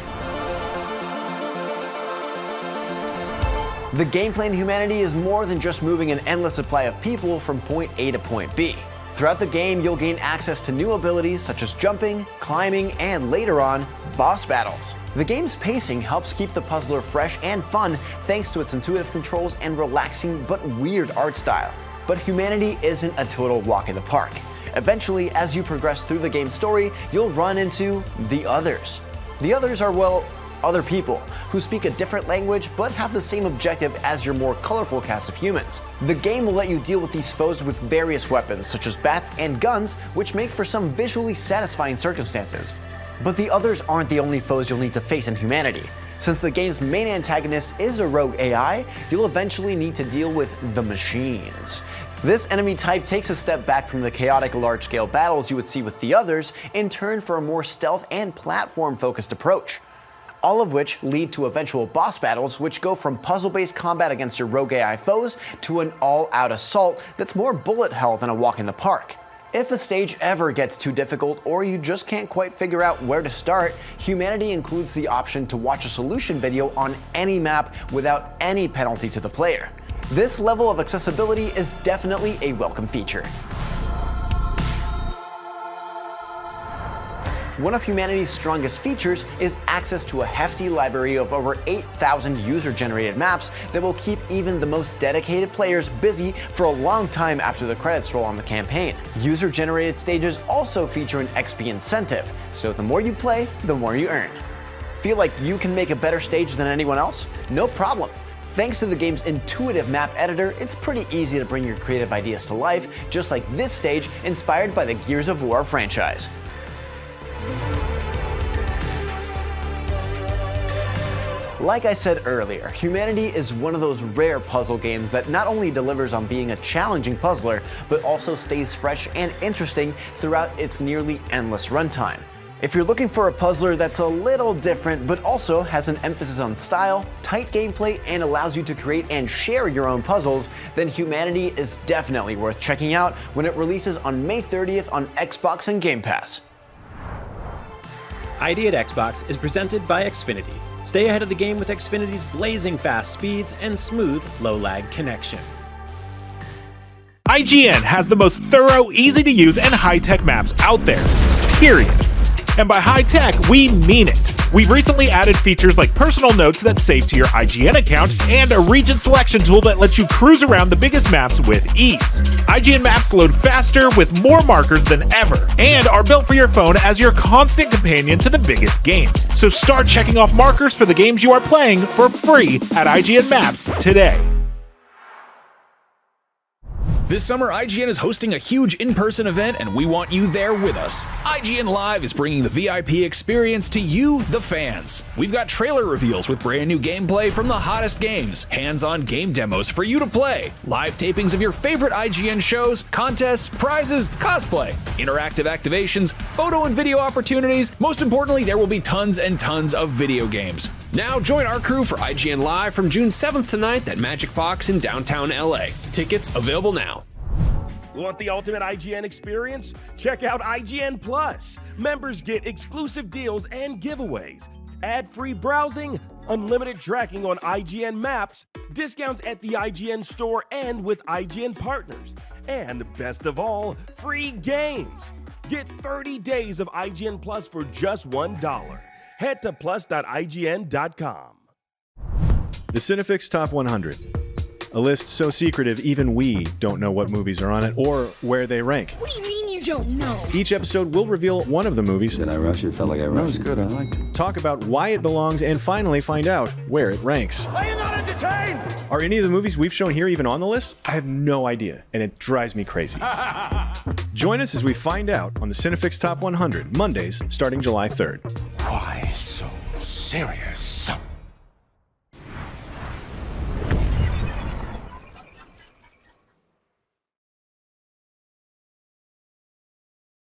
The gameplay in Humanity is more than just moving an endless supply of people from point A to point B. Throughout the game, you'll gain access to new abilities such as jumping, climbing, and later on, boss battles. The game's pacing helps keep the puzzler fresh and fun thanks to its intuitive controls and relaxing but weird art style. But Humanity isn't a total walk in the park. Eventually, as you progress through the game's story, you'll run into the others. The others are, well, other people who speak a different language but have the same objective as your more colorful cast of humans. The game will let you deal with these foes with various weapons such as bats and guns, which make for some visually satisfying circumstances. But the others aren't the only foes you'll need to face in Humanity. Since the game's main antagonist is a rogue AI, you'll eventually need to deal with the machines. This enemy type takes a step back from the chaotic large-scale battles you would see with the others, in turn for a more stealth and platform-focused approach. All of which lead to eventual boss battles, which go from puzzle-based combat against your rogue AI foes to an all-out assault that's more bullet hell than a walk in the park. If a stage ever gets too difficult or you just can't quite figure out where to start, Humanity includes the option to watch a solution video on any map without any penalty to the player. This level of accessibility is definitely a welcome feature. One of Humanity's strongest features is access to a hefty library of over 8,000 user-generated maps that will keep even the most dedicated players busy for a long time after the credits roll on the campaign. User-generated stages also feature an XP incentive, so the more you play, the more you earn. Feel like you can make a better stage than anyone else? No problem. Thanks to the game's intuitive map editor, it's pretty easy to bring your creative ideas to life, just like this stage inspired by the Gears of War franchise. Like I said earlier, Humanity is one of those rare puzzle games that not only delivers on being a challenging puzzler, but also stays fresh and interesting throughout its nearly endless runtime. If you're looking for a puzzler that's a little different, but also has an emphasis on style, tight gameplay, and allows you to create and share your own puzzles, then Humanity is definitely worth checking out when it releases on May 30th on Xbox and Game Pass. ID at Xbox is presented by Xfinity. Stay ahead of the game with Xfinity's blazing fast speeds and smooth, low-lag connection. IGN has the most thorough, easy-to-use, and high-tech maps out there, period. And by high-tech, we mean it. We've recently added features like personal notes that save to your IGN account and a region selection tool that lets you cruise around the biggest maps with ease. IGN maps load faster with more markers than ever and are built for your phone as your constant companion to the biggest games. So start checking off markers for the games you are playing for free at IGN Maps today. This summer, IGN is hosting a huge in-person event, and we want you there with us. IGN Live is bringing the VIP experience to you, the fans. We've got trailer reveals with brand new gameplay from the hottest games, hands-on game demos for you to play, live tapings of your favorite IGN shows, contests, prizes, cosplay, interactive activations, photo and video opportunities. Most importantly, there will be tons and tons of video games. Now join our crew for IGN Live from June 7th to 9th at Magic Box in downtown LA. Tickets available now. Want the ultimate IGN experience? Check out IGN Plus. Members get exclusive deals and giveaways, ad-free browsing, unlimited tracking on IGN Maps, discounts at the IGN store and with IGN partners, and best of all, free games. Get 30 days of IGN Plus for just $1. Head to plus.ign.com. The Cinefix Top 100. A list so secretive even we don't know what movies are on it or where they rank. What do you mean you don't know? Each episode will reveal one of the movies. Did I rush it? Felt like I rushed it. That was good, I liked it. Talk about why it belongs and finally find out where it ranks. Are you not entertained? Are any of the movies we've shown here even on the list? I have no idea, and it drives me crazy. Join us as we find out on the Cinefix Top 100, Mondays starting July 3rd. Why so serious?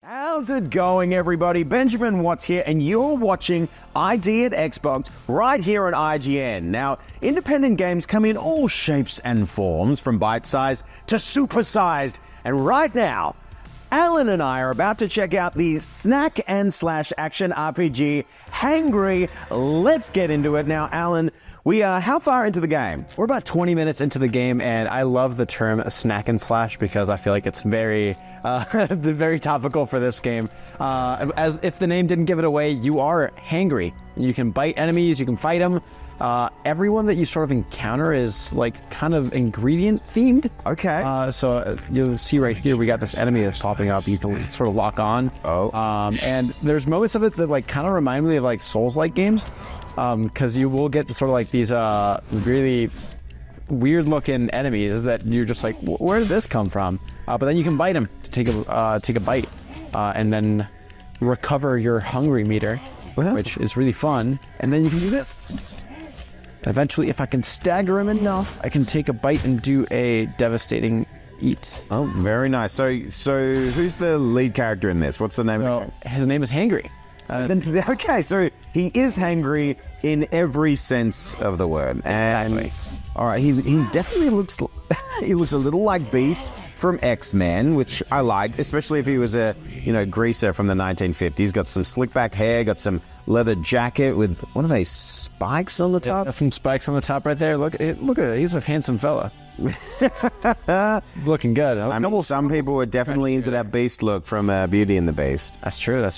How's it going, everybody? Benjamin Watts here, and you're watching ID at Xbox right here on IGN. Now, independent games come in all shapes and forms, from bite-sized to super-sized. And right now, Alan and I are about to check out the snack and slash action RPG, Hangry. Let's get into it now, Alan. We are how far into the game? We're about 20 minutes into the game, and I love the term snack and slash because I feel like it's very, very topical for this game. As if the name didn't give it away, you are hangry. You can bite enemies, you can fight them. Everyone that you sort of encounter is like kind of ingredient themed. Okay. So you'll see right here, we got this enemy that's popping up. You can sort of lock on. Oh. And there's moments of it that like kind of remind me of like Souls-like games. Because you will get sort of like these really weird-looking enemies that you're just like, where did this come from? But then you can bite them to take a bite, and then recover your hungry meter, which is really fun. And then you can do this. Eventually, if I can stagger him enough, I can take a bite and do a devastating eat. Oh, very nice. So who's the lead character in this? What's the name? His name is Hangry. Okay, so he is hangry in every sense of the word. And exactly. All right, he definitely looks he looks a little like Beast from X-Men, which I like, especially if he was a, greaser from the 1950s. Got some slick back hair, got some leather jacket with, what are they, spikes on the top? Some spikes on the top right there. Look at it. He's a handsome fella. Looking good. I mean, some people were definitely into that Beast look from Beauty and the Beast. That's true.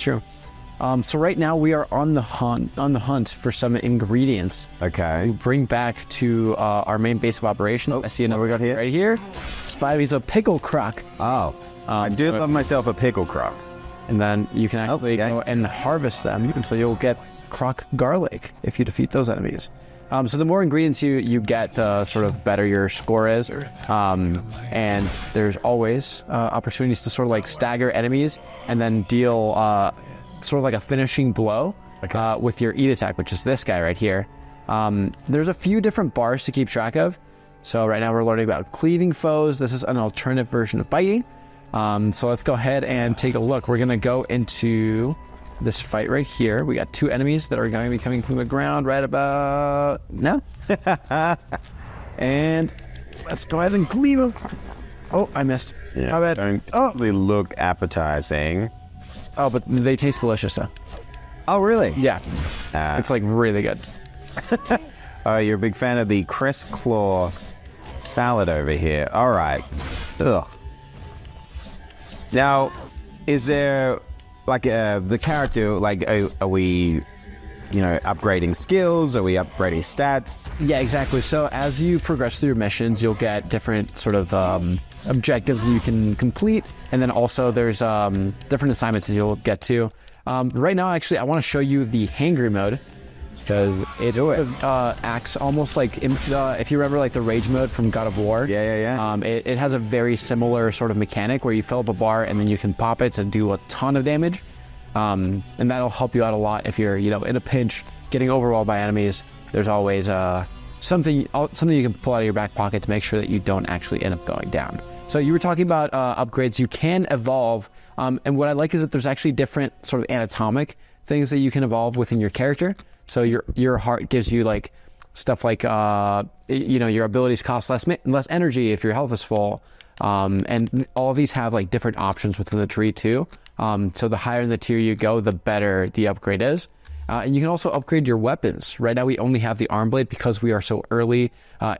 So right now we are on the hunt for some ingredients. Okay. To bring back to our main base of operations. I see another we got here. Right here. Spidey's a pickle crock. Oh, I do love myself a pickle crock. And then you can actually go and harvest them, and so you'll get crock garlic if you defeat those enemies. So the more ingredients you get, the sort of better your score is. And there's always opportunities to sort of like stagger enemies and then deal sort of like a finishing blow with your eat attack, which is this guy right here. There's a few different bars to keep track of. So right now we're learning about cleaving foes. This is an alternative version of biting. So let's go ahead and take a look. We're going to go into this fight right here. We got two enemies that are going to be coming from the ground right about now. And let's go ahead and cleave them. Oh, I missed. Yeah, how bad? They look appetizing. Oh, but they taste delicious though. Oh, really? Yeah. It's like really good. You're a big fan of the Crest Claw salad over here. All right. Ugh. Now, is there like the character, like are we upgrading skills? Are we upgrading stats? Yeah, exactly. So as you progress through your missions, you'll get different sort of objectives you can complete, and then also there's different assignments that you'll get to. Right now, actually, I want to show you the hangry mode, because it acts almost like if you remember like the rage mode from God of War. Yeah. It has a very similar sort of mechanic where you fill up a bar and then you can pop it to do a ton of damage, and that'll help you out a lot if you're in a pinch, getting overwhelmed by enemies. There's always something you can pull out of your back pocket to make sure that you don't actually end up going down. So you were talking about upgrades. You can evolve, and what I like is that there's actually different sort of anatomic things that you can evolve within your character. So your heart gives you like stuff like your abilities cost less energy if your health is full, and all of these have like different options within the tree too. So the higher in the tier you go, the better the upgrade is. And you can also upgrade your weapons. Right now we only have the arm blade because we are so early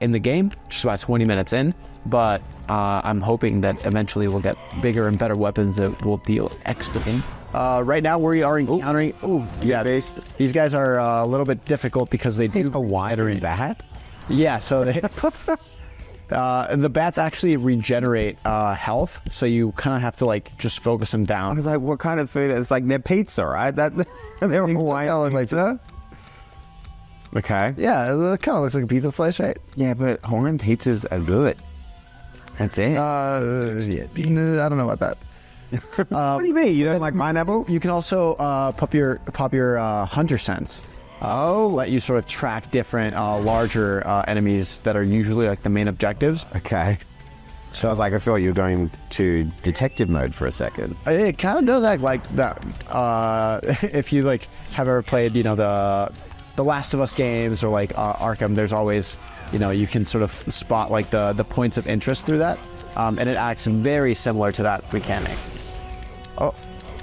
in the game, just about 20 minutes in. But I'm hoping that eventually we'll get bigger and better weapons that will deal extra damage. Right now we are encountering... these guys are a little bit difficult because they do... A wider in bat? Yeah, so they... the bats actually regenerate health, so you kind of have to like just focus them down. I was like, what kind of food? It's like they're pizza, right? They're Hawaiian pizza? Okay. Yeah, it kind of looks like a pizza slice, right? Yeah, but Hawaiian pizzas are good. That's it. I don't know about that. What do you mean? You don't like pineapple? You can also pop your hunter sense. Let you sort of track different larger enemies that are usually like the main objectives. Okay. So I was like, I feel like you're going to detective mode for a second. It kind of does act like that. If you like have ever played, the Last of Us games or like Arkham, there's always, you can sort of spot like the points of interest through that, and it acts very similar to that mechanic. Oh,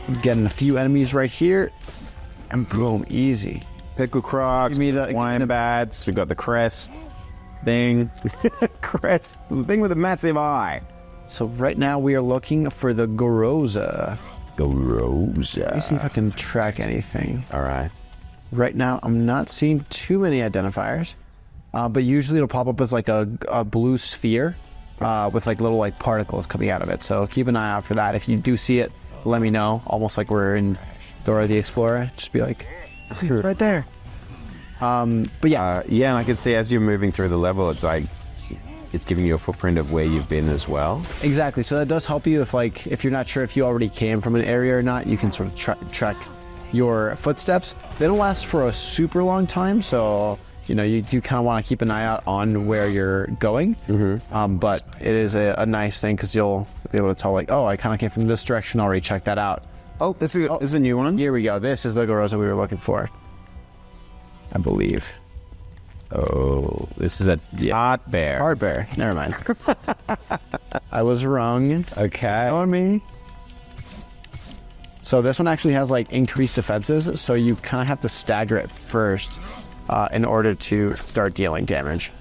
I'm getting a few enemies right here, and boom, easy. Pickle crocs, wine bats, we got the crest thing. Crest, the thing with the massive eye. So right now we are looking for the Goroza. Let me see if I can track anything. All right. Right now I'm not seeing too many identifiers, but usually it'll pop up as like a blue sphere with like little like particles coming out of it. So keep an eye out for that. If you do see it, let me know. Almost like we're in Dora the Explorer. Just be like, it's right there. But yeah. And I can see as you're moving through the level, it's like, it's giving you a footprint of where you've been as well. Exactly. So that does help you if you're not sure if you already came from an area or not, you can sort of track your footsteps. They don't last for a super long time, so you do kind of want to keep an eye out on where you're going. Mm-hmm. But it is a nice thing because you'll be able to tell like, oh, I kind of came from this direction, already checked that out. Oh, this is a new one. Here we go. This is the Goroza we were looking for, I believe. Oh, this is a Tart Bear. Tart Bear. Never mind. I was wrong. Okay. On me. So this one actually has like increased defenses, so you kind of have to stagger it first in order to start dealing damage.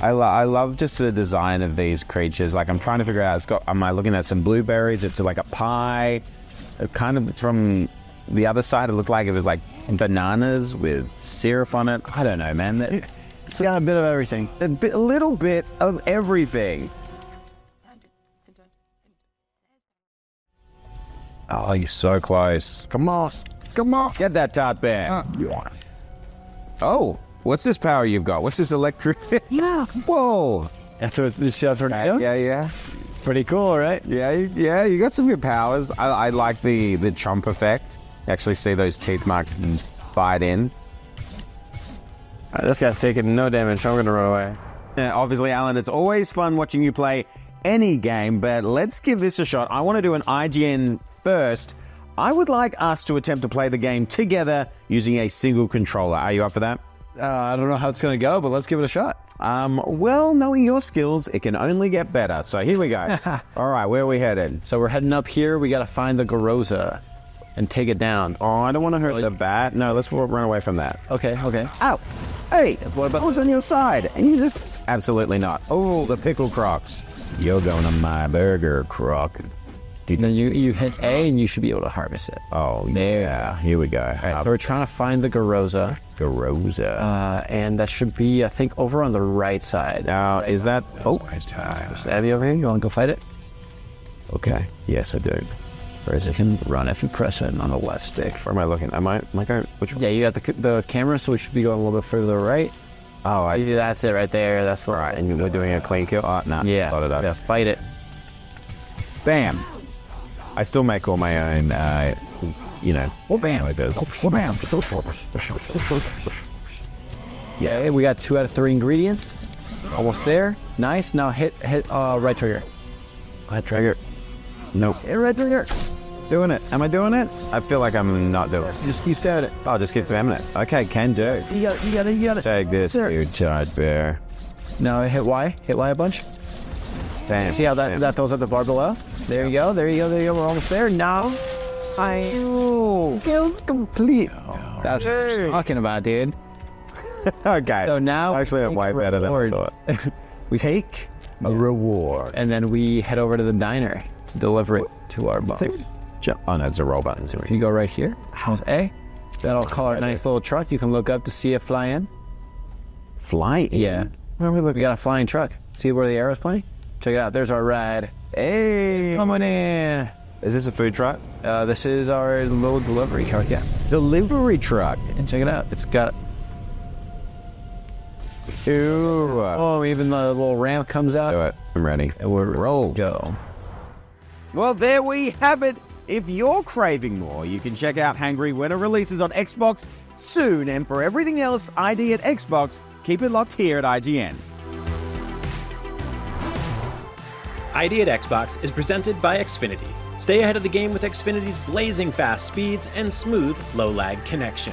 I love just the design of these creatures. Like, I'm trying to figure out, am I looking at some blueberries? It's like a pie. It kind of, from the other side, it looked like it was like bananas with syrup on it. I don't know, man. It's got a bit of everything. A little bit of everything. Oh, you're so close. Come on. Get that tart bear. Oh, what's this power you've got? What's this electric? Yeah. Whoa. After the tornado? Yeah. Pretty cool, right? Yeah, you got some good powers. I like the chomp effect. You actually see those teeth marks bite in. All right, this guy's taking no damage, I'm going to run away. Yeah, obviously, Alan, it's always fun watching you play any game, but let's give this a shot. I want to do an IGN first. I would like us to attempt to play the game together using a single controller. Are you up for that? I don't know how it's going to go, but let's give it a shot. Well, knowing your skills, it can only get better. So here we go. All right, where are we headed? So we're heading up here. We got to find the Garoza and take it down. Oh, I don't want to hurt the bat. No, let's run away from that. Okay. Ow. Hey, what about I was on your side, and you just... Absolutely not. Oh, the pickle crocs. You're going to my burger, croc. Then you hit A and you should be able to harvest it. Oh, yeah. Here we go. All right, so we're trying to find the Garoza. And that should be, I think, over on the right side. Now, is that... Oh, is Abby over here? You want to go fight it? Okay. Yes, I do. Whereas it can run if you press it on the left stick. Where am I looking? Am I going... Which one? Yeah, you got the camera, so we should be going a little bit further right. Oh, I see. That's it right there. That's where. Right, and we're doing a clean kill? Oh, no. Yeah, fight it. Bam. I still make all my own, Oh, bam. How it goes. Oh, bam. Yeah, we got 2 out of 3 ingredients. Almost there. Nice. Now hit right trigger. Right trigger. Nope. Hit right trigger. Doing it. Am I doing it? I feel like I'm not doing it. Just keep stabbing it. Oh, just keep spamming it. Okay, can do. You got it. Take this, dude, tart bear. Now hit Y. Hit Y a bunch. Bam. See how that throws at the bar below? There you go. We're almost there. Now, kills complete. That's what I'm talking about, dude. Okay. So now, actually, I'm way better than I thought. We take a reward, and then we head over to the diner to deliver it to our boss. Oh no, it's a roll button. If you go right here, how's A? That'll call our nice little truck. You can look up to see it fly in. Fly in? Yeah. Where are we looking? We got a flying truck. See where the arrow's pointing? Check it out. There's our ride. Hey, it's coming in. Is this a food truck? This is our little delivery truck. Yeah. Delivery truck. And check it out. It's got. Ooh. Oh, even the little ramp comes out. Do it. I'm ready. And we're roll. Go. Well, there we have it. If you're craving more, you can check out Hangry when it releases on Xbox soon. And for everything else ID at Xbox, keep it locked here at IGN. ID at Xbox is presented by Xfinity. Stay ahead of the game with Xfinity's blazing fast speeds and smooth, low-lag connection.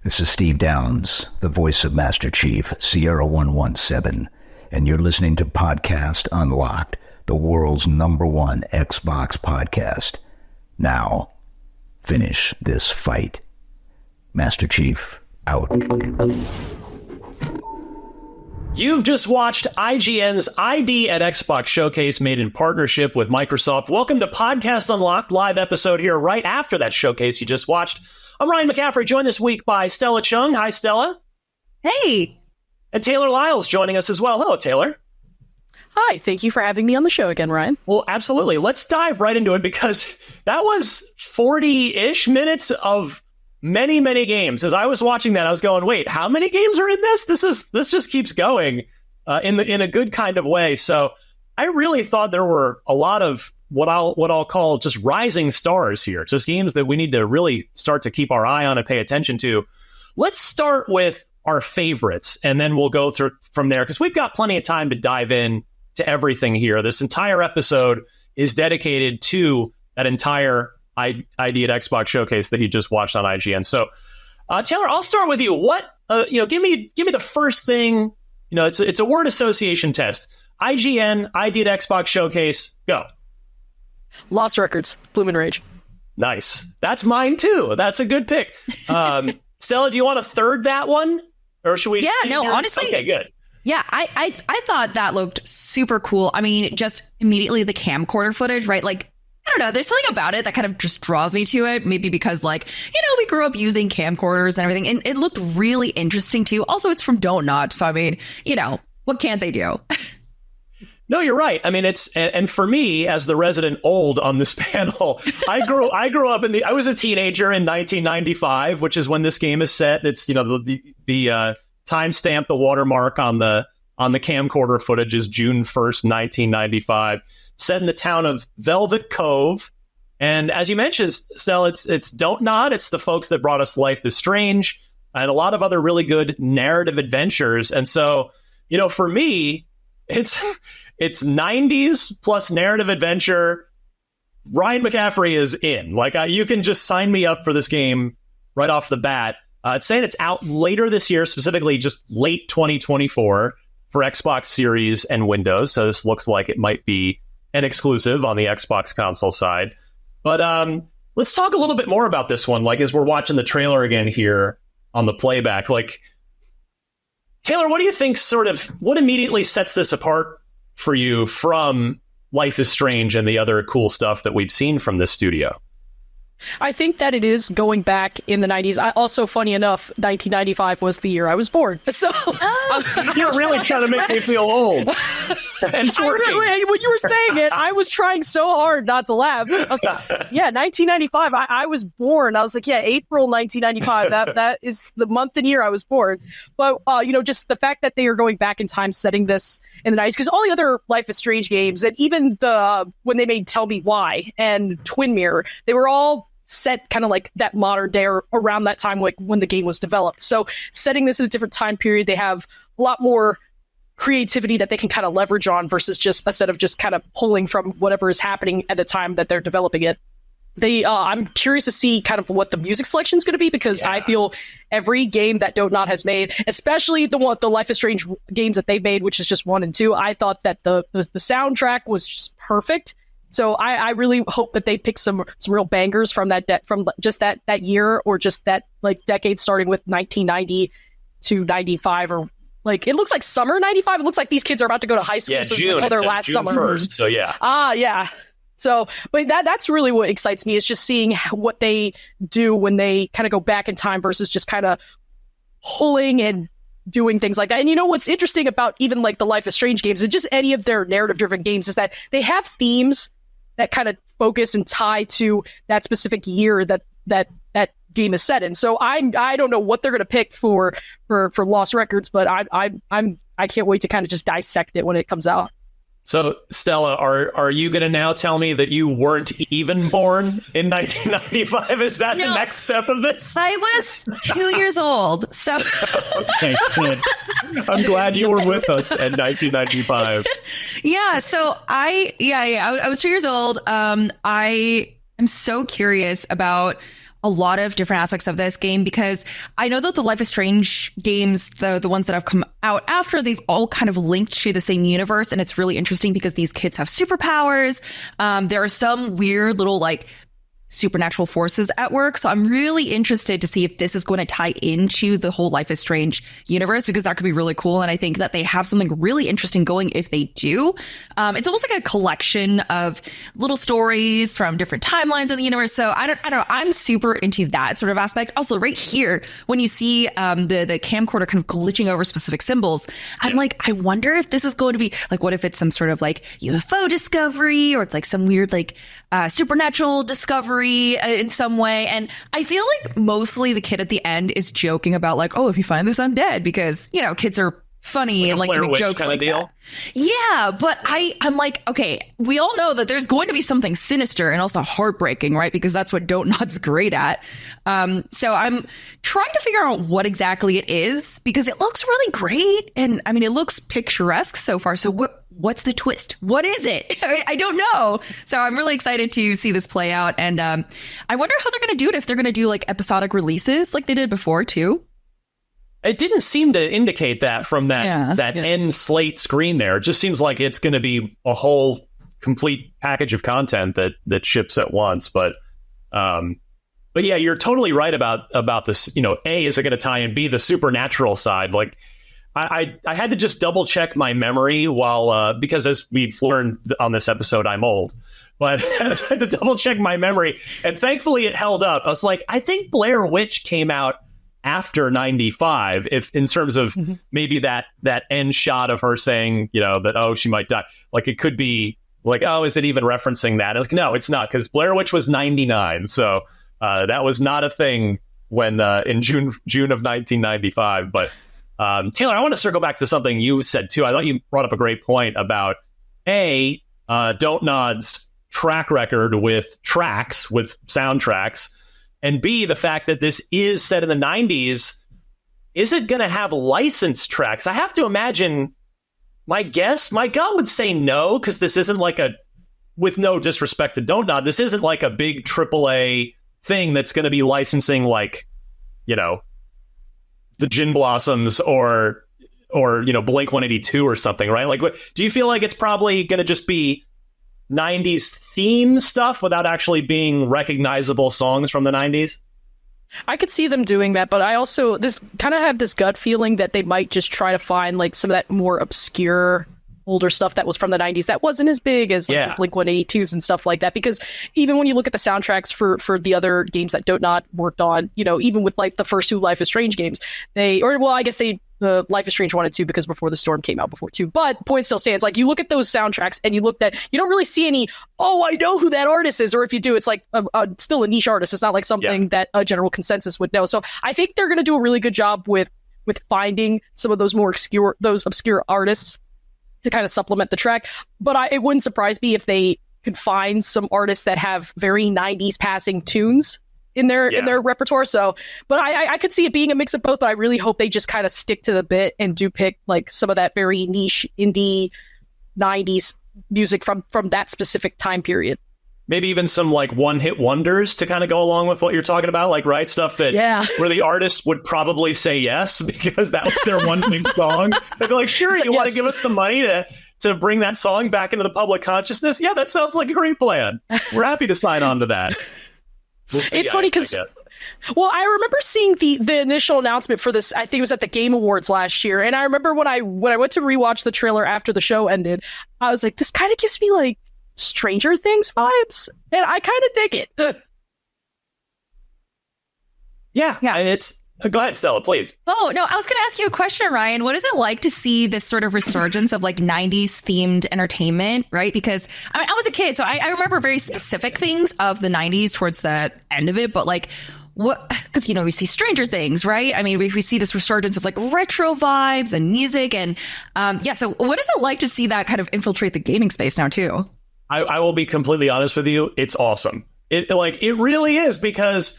This is Steve Downs, the voice of Master Chief, Sierra 117, and you're listening to Podcast Unlocked, the world's #1 Xbox podcast. Now, finish this fight. Master Chief, out. You've just watched IGN's ID at Xbox showcase made in partnership with Microsoft. Welcome to Podcast Unlocked, live episode here right after that showcase you just watched. I'm Ryan McCaffrey, joined this week by Stella Chung. Hi, Stella. Hey. And Taylor Lyles joining us as well. Hello, Taylor. Hi, thank you for having me on the show again, Ryan. Well, absolutely. Let's dive right into it because that was 40-ish minutes of many, many games. As I was watching that, I was going, wait, how many games are in this? This just keeps going in a good kind of way. So I really thought there were a lot of what I'll call just rising stars here. Just games that we need to really start to keep our eye on and pay attention to. Let's start with our favorites, and then we'll go through from there because we've got plenty of time to dive in to everything here. This entire episode is dedicated to that entire ID at Xbox showcase that you just watched on IGN. So, Taylor, I'll start with you. What, give me the first thing. It's a word association test. IGN, ID at Xbox Showcase, go. Lost Records, Bloom and Rage. Nice. That's mine too. That's a good pick. Stella, do you want to third that one? Or should we? Yeah, see no, yours? honestly. Okay, good. Yeah, I thought that looked super cool. I mean, just immediately the camcorder footage, right? Like, I don't know, there's something about it that kind of just draws me to it. Maybe because, like, you know, we grew up using camcorders and everything, and it looked really interesting too. Also, it's from Don't Notch, so I mean, you know, what can't they do? No, you're right. I mean, and for me, as the resident old on this panel, I grew up I was a teenager in 1995, which is when this game is set. It's, you know, the timestamp, the watermark on the camcorder footage is June 1st, 1995, set in the town of Velvet Cove. And as you mentioned, Stella, it's Don't Nod. It's the folks that brought us Life is Strange and a lot of other really good narrative adventures. And so, you know, for me, it's 90s plus narrative adventure. Ryan McCaffrey is in. Like, you can just sign me up for this game right off the bat. It's saying it's out later this year, specifically just late 2024 for Xbox Series and Windows. So this looks like it might be an exclusive on the Xbox console side. But let's talk a little bit more about this one. Like, as we're watching the trailer again here on the playback, like, Taylor, what do you think what immediately sets this apart for you from Life is Strange and the other cool stuff that we've seen from this studio? I think that it is going back in the 90s. Also, funny enough, 1995 was the year I was born. So you're really trying to make me feel old. And it's working. When you were saying it, I was trying so hard not to laugh. I was like, yeah, 1995. I was born. I was like, yeah, April 1995. That is the month and year I was born. But you know, just the fact that they are going back in time, setting this in the 90s, because all the other Life is Strange games, and even when they made Tell Me Why and Twin Mirror, they were all set kind of like that modern day or around that time, like when the game was developed. So setting this in a different time period, they have a lot more creativity that they can kind of leverage on versus just instead of just kind of pulling from whatever is happening at the time that they're developing it. I'm curious to see kind of what the music selection is going to be, because I feel every game that Don't Nod has made, especially the Life is Strange games that they made, which is just 1 and 2, I thought that the soundtrack was just perfect. So I really hope that they pick some real bangers from just that year, or just that like decade starting with 1990 to 95, or like it looks like summer 95. It looks like these kids are about to go to high school. Yeah, so June. It's their It's last June summer. 1st, so yeah. Yeah. So, but that's really what excites me, is just seeing what they do when they kind of go back in time versus just kind of pulling and doing things like that. And you know what's interesting about even like the Life is Strange games and just any of their narrative-driven games is that they have themes that kind of focus and tie to that specific year that game is set in. So I don't know what they're going to pick for Lost Records, but I can't wait to kind of just dissect it when it comes out. So, Stella, are you going to now tell me that you weren't even born in 1995? Is that the next step of this? I was 2 years old, so... Okay, good. I'm glad you were with us in 1995. Yeah, so I was 2 years old. I am so curious about a lot of different aspects of this game, because I know that the Life is Strange games, the ones that have come out after, they've all kind of linked to the same universe. And it's really interesting because these kids have superpowers. There are some weird little like supernatural forces at work. So I'm really interested to see if this is going to tie into the whole Life is Strange universe, because that could be really cool. And I think that they have something really interesting going if they do. It's almost like a collection of little stories from different timelines in the universe. So I don't know. I'm super into that sort of aspect. Also, right here, when you see the camcorder kind of glitching over specific symbols, I'm like, I wonder if this is going to be like, what if it's some sort of like UFO discovery, or it's like some weird like supernatural discovery in some way. And I feel like mostly the kid at the end is joking about like, oh, if you find this, I'm dead, because, you know, kids are funny and like to make jokes like that. Yeah, but I'm like, okay, we all know that there's going to be something sinister and also heartbreaking, right? Because that's what Don't Nod's great at. So I'm trying to figure out what exactly it is, because it looks really great. And I mean, it looks picturesque so far. So what's the twist? What is it? I don't know. So I'm really excited to see this play out. And I wonder how they're going to do it, if they're going to do like episodic releases like they did before too. It didn't seem to indicate that from that end slate screen there. It just seems like it's going to be a whole complete package of content that ships at once. But yeah, you're totally right about this. A, is it going to tie in? B, the supernatural side. Like I had to just double check my memory because as we've learned on this episode, I'm old. But I had to double check my memory, and thankfully it held up. I was like, I think Blair Witch came out after 95, if in terms of maybe that end shot of her saying, that, she might die. Like, it could be like, is it even referencing that? Like, no, it's not, because Blair Witch was 99. So that was not a thing when in June of 1995. But Taylor, I want to circle back to something you said, too. I thought you brought up a great point about Don't Nod's track record with soundtracks. And B, the fact that this is set in the 90s, is it going to have licensed tracks? I have to imagine, my gut would say no, because this isn't like with no disrespect to Don't Nod, this isn't like a big AAA thing that's going to be licensing like, the Gin Blossoms or Blink 182 or something, right? Like, do you feel like it's probably going to just be 90s theme stuff without actually being recognizable songs from the 90s? I could see them doing that, but I also have this gut feeling that they might just try to find like some of that more obscure older stuff that was from the 90s that wasn't as big as like the Blink 182s and stuff like that. Because even when you look at the soundtracks for the other games that Don't Nod worked on, even with like the first two Life is Strange games, the Life is Strange 1 and 2, because Before the Storm came out before 2. But point still stands. Like, you look at those soundtracks and you don't really see any, I know who that artist is. Or if you do, it's like still a niche artist. It's not like something that a general consensus would know. So I think they're going to do a really good job with finding some of those more obscure artists to kind of supplement the track. But it wouldn't surprise me if they could find some artists that have very 90s passing tunes in their repertoire. So, but I could see it being a mix of both, but I really hope they just kind of stick to the bit and do pick like some of that very niche indie 90s music from that specific time period. Maybe even some like one-hit wonders to kind of go along with what you're talking about, like stuff that where the artist would probably say yes because that was their one big song. They'd be like, sure, you want to give us some money to bring that song back into the public consciousness? Yeah, that sounds like a great plan. We're happy to sign on to that. We'll see, it's funny because, I remember seeing the initial announcement for this. I think it was at the Game Awards last year, and I remember when I went to rewatch the trailer after the show ended, I was like, this kind of gives me like Stranger Things vibes, and I kind of dig it. Yeah. It's go ahead, Stella, please. Oh, no, I was going to ask you a question, Ryan. What is it like to see this sort of resurgence of like 90s themed entertainment, right? Because I was a kid, so I remember very specific things of the 90s towards the end of it, but like what, because, we see Stranger Things, right? I mean, we see this resurgence of like retro vibes and music and so what is it like to see that kind of infiltrate the gaming space now too? I will be completely honest with you. It's awesome. It really is, because,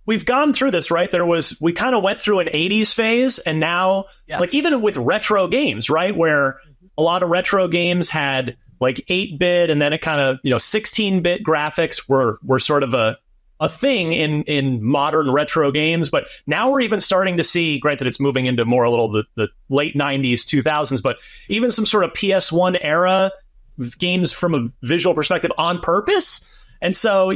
we've gone through this, right? We kind of went through an 80s phase, and now like even with retro games, right? Where a lot of retro games had like 8-bit and then it kind of, 16-bit graphics were sort of a thing in modern retro games. But now we're even starting to see, granted it's moving into more a little the late 90s, 2000s, but even some sort of PS1 era games from a visual perspective on purpose. And so,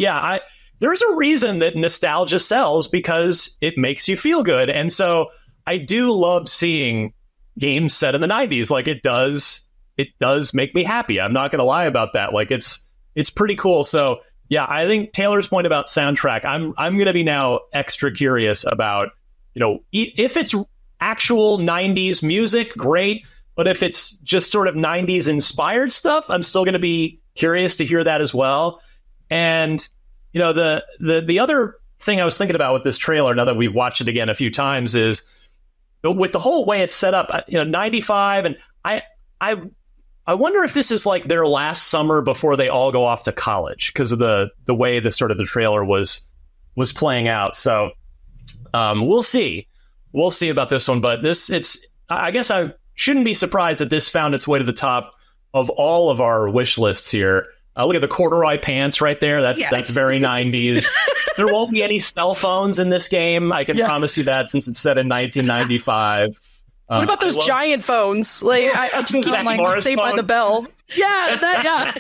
there's a reason that nostalgia sells, because it makes you feel good. And so I do love seeing games set in the 90s. Like, it does make me happy. I'm not going to lie about that. Like, it's pretty cool. So I think Taylor's point about soundtrack, I'm going to be now extra curious about, if it's actual 90s music, great. But if it's just sort of 90s inspired stuff, I'm still going to be curious to hear that as well. And, the other thing I was thinking about with this trailer, now that we've watched it again a few times, is with the whole way it's set up, 95. And I wonder if this is like their last summer before they all go off to college, because of the way the sort of the trailer was playing out. So we'll see. We'll see about this one. But I guess I shouldn't be surprised that this found its way to the top of all of our wish lists here. Look at the corduroy pants right there. That's very 90s. There won't be any cell phones in this game. I can promise you that, since it's set in 1995. What about those giant phones? Like I just keep my Saved by the Bell. Yeah,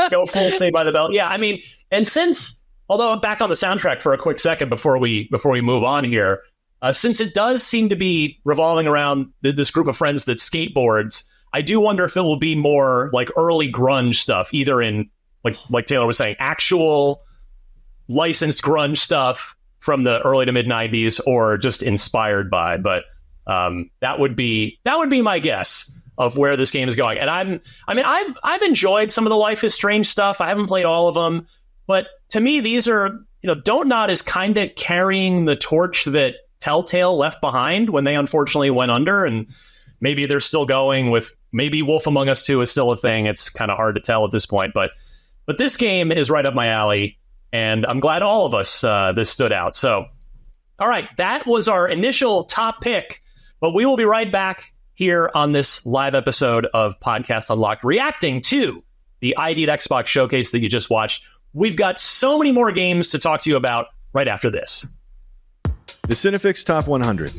Go full Saved by the Bell. Yeah, I mean, and although back on the soundtrack for a quick second before we move on here, since it does seem to be revolving around this group of friends that skateboards, I do wonder if it will be more like early grunge stuff, either in like Taylor was saying, actual licensed grunge stuff from the early to mid 90s, or just inspired by. But that would be my guess of where this game is going. And I've enjoyed some of the Life is Strange stuff. I haven't played all of them, but to me, these are, Don't Nod is kind of carrying the torch that Telltale left behind when they unfortunately went under, and maybe they're still going with, maybe Wolf Among Us 2 is still a thing. It's kind of hard to tell at this point, but this game is right up my alley, and I'm glad all of us this stood out. So, all right, that was our initial top pick, but we will be right back here on this live episode of Podcast Unlocked, reacting to the ID at Xbox showcase that you just watched. We've got so many more games to talk to you about right after this. The Cinefix Top 100.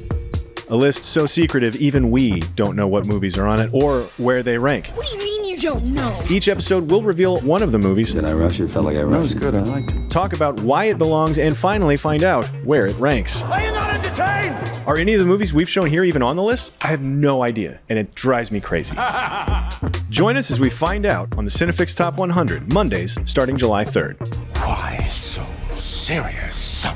A list so secretive even we don't know what movies are on it or where they rank. What do you mean you don't know? Each episode will reveal one of the movies. Did I rush it? Felt like I rushed. That was good. I liked it. Talk about why it belongs, and finally find out where it ranks. Are you not entertained? Are any of the movies we've shown here even on the list? I have no idea, and it drives me crazy. Join us as we find out on the Cinefix Top 100, Mondays starting July 3rd. Why so serious?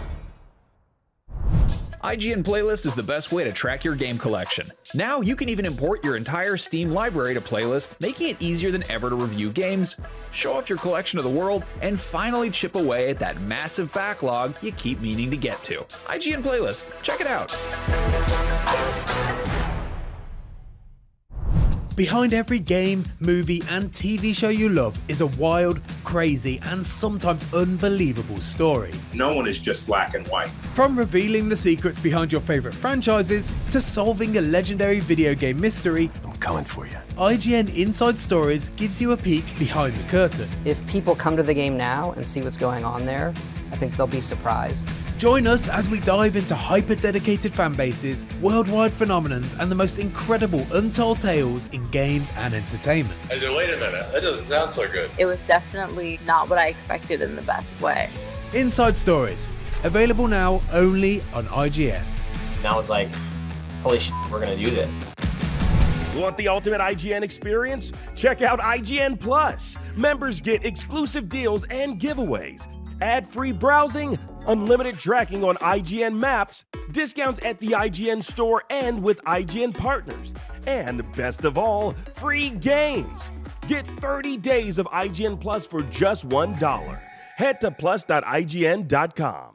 IGN Playlist is the best way to track your game collection. Now you can even import your entire Steam library to Playlist, making it easier than ever to review games, show off your collection of the world, and finally chip away at that massive backlog you keep meaning to get to. IGN Playlist, check it out. Behind every game, movie, and TV show you love is a wild, crazy, and sometimes unbelievable story. No one is just black and white. From revealing the secrets behind your favorite franchises to solving a legendary video game mystery, I'm coming for you. IGN Inside Stories gives you a peek behind the curtain. If people come to the game now and see what's going on there, I think they'll be surprised. Join us as we dive into hyper-dedicated fan bases, worldwide phenomenons, and the most incredible untold tales in games and entertainment. I said, wait a minute, that doesn't sound so good. It was definitely not what I expected in the best way. Inside Stories, available now only on IGN. And I was like, holy shit, we're gonna do this. Want the ultimate IGN experience? Check out IGN Plus. Members get exclusive deals and giveaways, ad-free browsing, unlimited tracking on IGN Maps, discounts at the IGN store and with IGN partners, and best of all, free games. Get 30 days of IGN Plus for just $1. Head to plus.ign.com.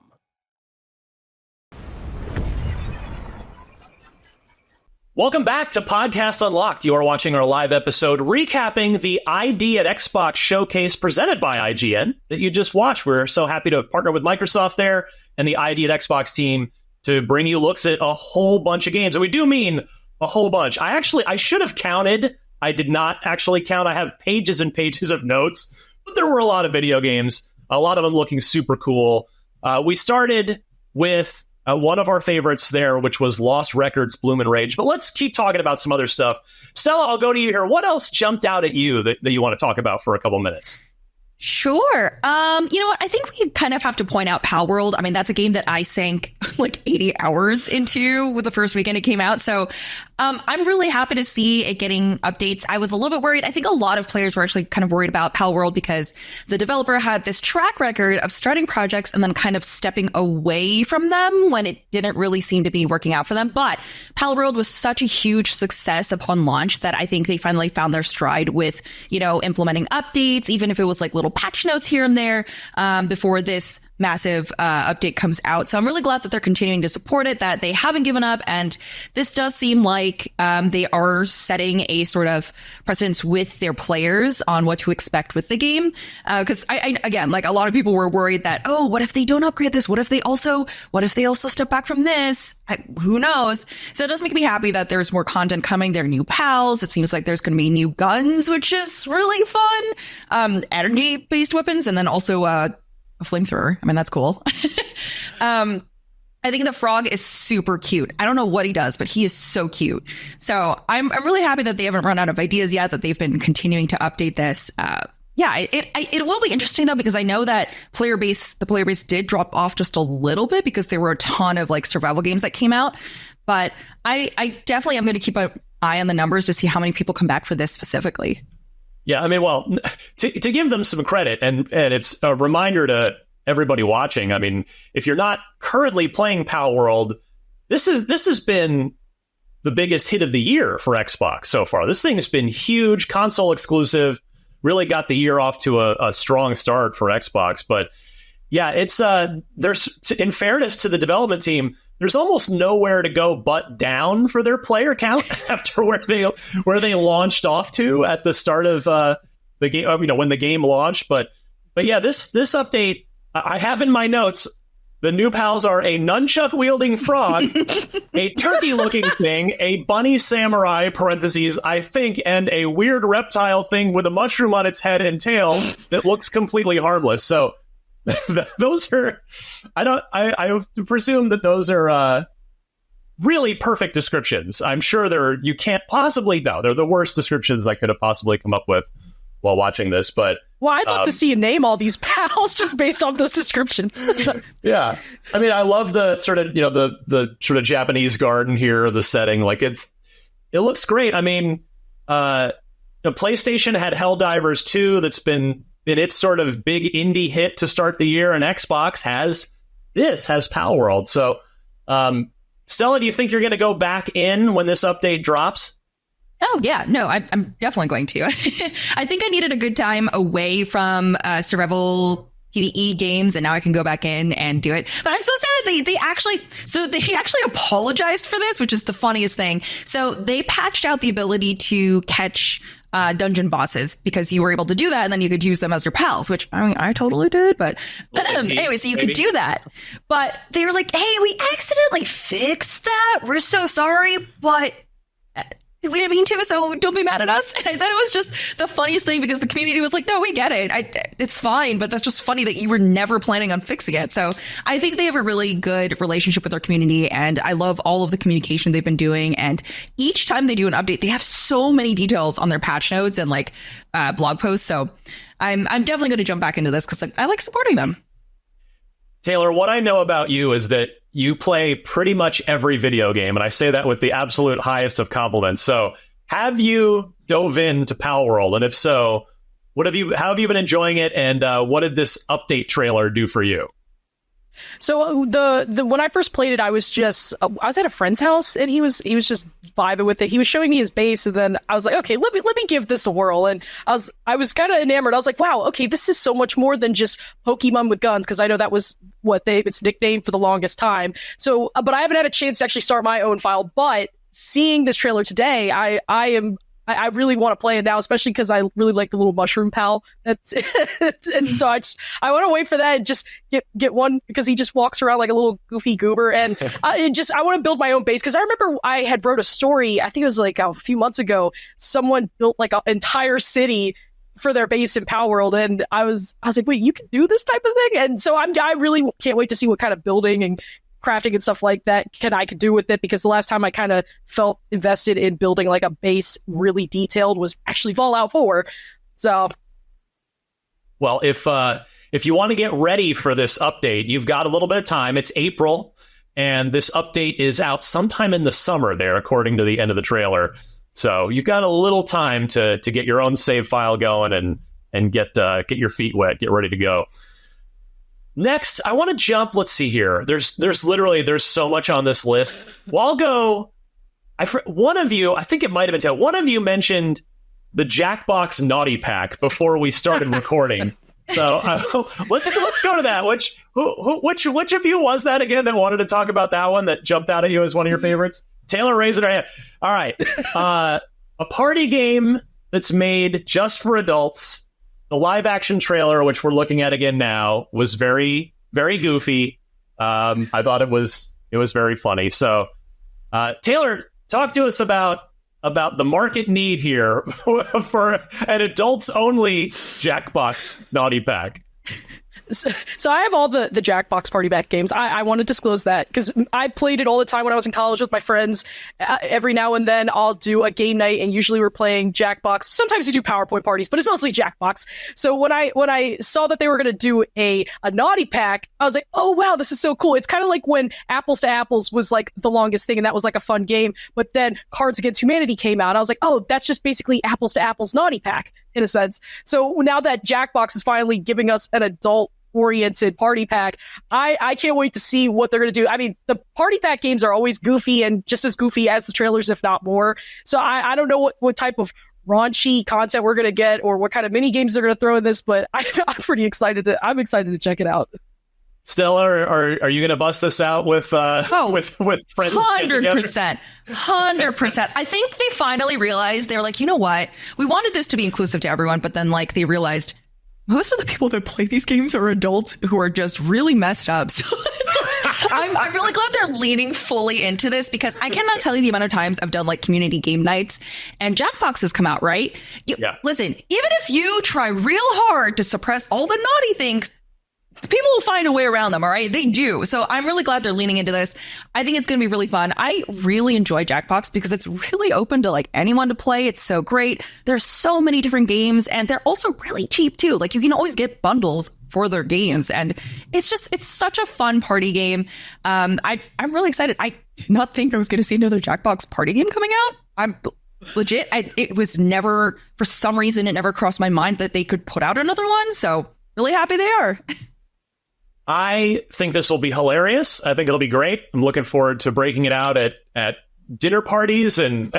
Welcome back to Podcast Unlocked. You are watching our live episode recapping the ID at Xbox showcase presented by IGN that you just watched. We're so happy to partner with Microsoft there and the ID at Xbox team to bring you looks at a whole bunch of games. And we do mean a whole bunch. I should have counted. I did not actually count. I have pages and pages of notes, but there were a lot of video games, a lot of them looking super cool. We started with one of our favorites there, which was Lost Records, Bloom and Rage. But let's keep talking about some other stuff. Stella, I'll go to you here. What else jumped out at you that you want to talk about for a couple minutes? Sure. You know what? I think we kind of have to point out Palworld. I mean, that's a game that I sank like 80 hours into with the first weekend it came out. So I'm really happy to see it getting updates. I was a little bit worried. I think a lot of players were actually kind of worried about Palworld because the developer had this track record of starting projects and then kind of stepping away from them when it didn't really seem to be working out for them. But Palworld was such a huge success upon launch that I think they finally found their stride with, implementing updates, even if it was like little patch notes here and there before this massive update comes out. So I'm really glad that they're continuing to support it, that they haven't given up. And this does seem like they are setting a sort of precedence with their players on what to expect with the game. Because I again, like a lot of people were worried that, oh, what if they don't upgrade this? What if they also step back from this? Who knows? So it does make me happy that there's more content coming. There are new pals. It seems like there's going to be new guns, which is really fun. Energy-based weapons, and then also a flamethrower. I mean, that's cool. I think the frog is super cute. I don't know what he does, but he is so cute. So I'm really happy that they haven't run out of ideas yet, that they've been continuing to update this. It will be interesting though, because I know that the player base did drop off just a little bit because there were a ton of like survival games that came out. But I definitely am going to keep an eye on the numbers to see how many people come back for this specifically. Yeah, I mean, well, to give them some credit, and it's a reminder to everybody watching. I mean, if you're not currently playing Pal World, this has been the biggest hit of the year for Xbox so far. This thing has been huge, console exclusive, really got the year off to a strong start for Xbox. But yeah, it's there's, in fairness to the development team, there's almost nowhere to go but down for their player count after where they launched off to at the start of the game, when the game launched. But yeah, this update, I have in my notes, the new pals are a nunchuck wielding frog, a turkey looking thing, a bunny samurai (parentheses I think), and a weird reptile thing with a mushroom on its head and tail that looks completely harmless. So those are, I presume that those are really perfect descriptions. I'm sure you can't possibly know. They're the worst descriptions I could have possibly come up with while watching this. But well, I'd love to see you name all these pals just based off those descriptions. Yeah, I mean, I love the sort of the sort of Japanese garden here, the setting. Like it looks great. I mean, PlayStation had Helldivers 2 that's been its sort of big indie hit to start the year, and Xbox has Pal World. So, Stella, do you think you're going to go back in when this update drops? Oh, yeah. No, I'm definitely going to. I think I needed a good time away from survival PvE games, and now I can go back in and do it. But I'm so sad they actually apologized for this, which is the funniest thing. So they patched out the ability to catch dungeon bosses, because you were able to do that and then you could use them as your pals, which I mean, I totally did. But anyway, so you could do that. But they were like, hey, we accidentally fixed that. We're so sorry, but we didn't mean to, so don't be mad at us. And I thought it was just the funniest thing, because the community was like, no, we get it. It's fine, but that's just funny that you were never planning on fixing it. So I think they have a really good relationship with their community, and I love all of the communication they've been doing. And each time they do an update, they have so many details on their patch notes and like blog posts. So I'm definitely going to jump back into this because I like supporting them. Taylor, what I know about you is that you play pretty much every video game, and I say that with the absolute highest of compliments. So have you dove into Pal World? And if so, how have you been enjoying it, and what did this update trailer do for you? So the when I first played it, I was at a friend's house, and he was just vibing with it. He was showing me his base, and then I was like, okay, let me give this a whirl. And I was kind of enamored. I was like, wow, okay, this is so much more than just Pokemon with guns, because I know that was what it's nicknamed for the longest time. So, but I haven't had a chance to actually start my own file. But seeing this trailer today, I really want to play it now, especially because I really like the little mushroom pal. And so I want to wait for that and just get one, because he just walks around like a little goofy goober. And I want to build my own base, because I remember I had wrote a story, I think it was like a few months ago, someone built like an entire city for their base in Pal World, and I was like, wait, you can do this type of thing? And so I really can't wait to see what kind of building and crafting and stuff like that I could do with it, because the last time I kind of felt invested in building like a base really detailed was actually Fallout 4. So, well, if you want to get ready for this update, you've got a little bit of time. It's April, and this update is out sometime in the summer there, according to the end of the trailer. So you've got a little time to get your own save file going and get your feet wet, get ready to go. Next, I want to jump. Let's see here. There's so much on this list. Well, I'll go. One of you, I think it might have been Taylor, one of you mentioned the Jackbox Naughty Pack before we started recording. So let's go to that. Which of you was that again that wanted to talk about that one that jumped out at you as one of your favorites? Taylor raising her hand. All right. A party game that's made just for adults. The live action trailer, which we're looking at again now, was very, very goofy. I thought it was very funny. So, Taylor, talk to us about the market need here for an adults only Jackbox Naughty Pack. So I have all the Jackbox Party Pack games. I want to disclose that because I played it all the time when I was in college with my friends. Every now and then I'll do a game night, and usually we're playing Jackbox. Sometimes we do PowerPoint parties, but it's mostly Jackbox. So when I saw that they were going to do a Naughty Pack, I was like, oh wow, this is so cool. It's kind of like when Apples to Apples was like the longest thing, and that was like a fun game. But then Cards Against Humanity came out. I was like, oh, that's just basically Apples to Apples Naughty Pack in a sense. So now that Jackbox is finally giving us an adult oriented party pack, I can't wait to see what they're going to do. I mean, the party pack games are always goofy and just as goofy as the trailers, if not more. So I don't know what type of raunchy content we're going to get or what kind of mini games they're going to throw in this, but I'm pretty excited. I'm excited to check it out. Stella, are you going to bust this out with friends? 100%. 100%. I think they finally realized, they're like, you know what? We wanted this to be inclusive to everyone, but then like they realized most of the people that play these games are adults who are just really messed up. So I'm really glad they're leaning fully into this because I cannot tell you the amount of times I've done like community game nights and Jackbox has come out, right? Listen, even if you try real hard to suppress all the naughty things, people will find a way around them, all right? They do. So I'm really glad they're leaning into this. I think it's going to be really fun. I really enjoy Jackbox because it's really open to like anyone to play. It's so great. There's so many different games and they're also really cheap too. Like you can always get bundles for their games and it's such a fun party game. I'm really excited. I did not think I was going to see another Jackbox party game coming out. I'm legit. It was never, for some reason, it never crossed my mind that they could put out another one. So really happy they are. I think this will be hilarious. I think it'll be great. I'm looking forward to breaking it out at dinner parties and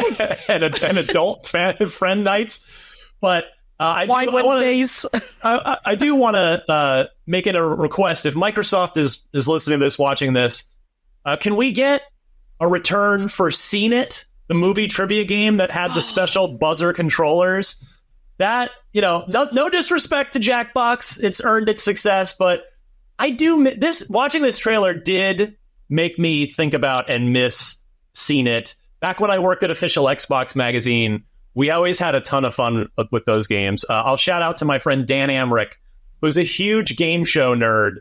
adult friend nights. But Wednesdays. I do want to make it a request. If Microsoft is listening to this, watching this, can we get a return for Seen It, the movie trivia game that had the special buzzer controllers? That, no disrespect to Jackbox. It's earned its success, but watching this trailer did make me think about and miss Seen It. Back when I worked at Official Xbox Magazine, we always had a ton of fun with those games. I'll shout out to my friend Dan Amrich, who's a huge game show nerd.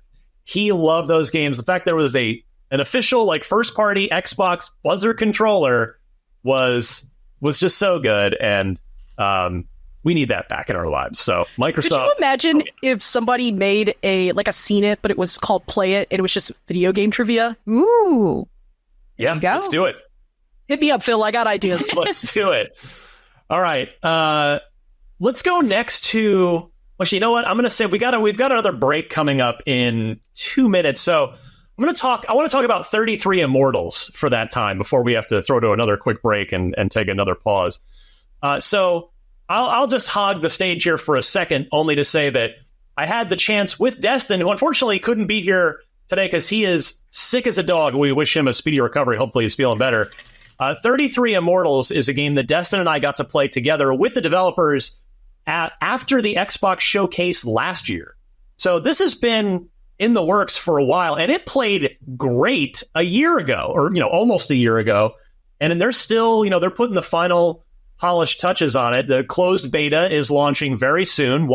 He loved those games. The fact there was an official like first party Xbox buzzer controller was just so good, and we need that back in our lives. So Microsoft. Could you imagine if somebody made a Seen It, but it was called Play It, and it was just video game trivia? Ooh. Yeah, let's do it. Hit me up, Phil. I got ideas. Let's do it. All right. Let's go next to. Actually, you know what? I'm going to say we've got another break coming up in 2 minutes. So I want to talk about 33 Immortals for that time before we have to throw to another quick break and take another pause. So I'll just hog the stage here for a second, only to say that I had the chance with Destin, who unfortunately couldn't be here today because he is sick as a dog. We wish him a speedy recovery. Hopefully he's feeling better. 33 Immortals is a game that Destin and I got to play together with the developers after the Xbox showcase last year. So this has been in the works for a while, and it played great a year ago, or almost a year ago. And then they're still, they're putting the final polished touches on it. The closed beta is launching very soon,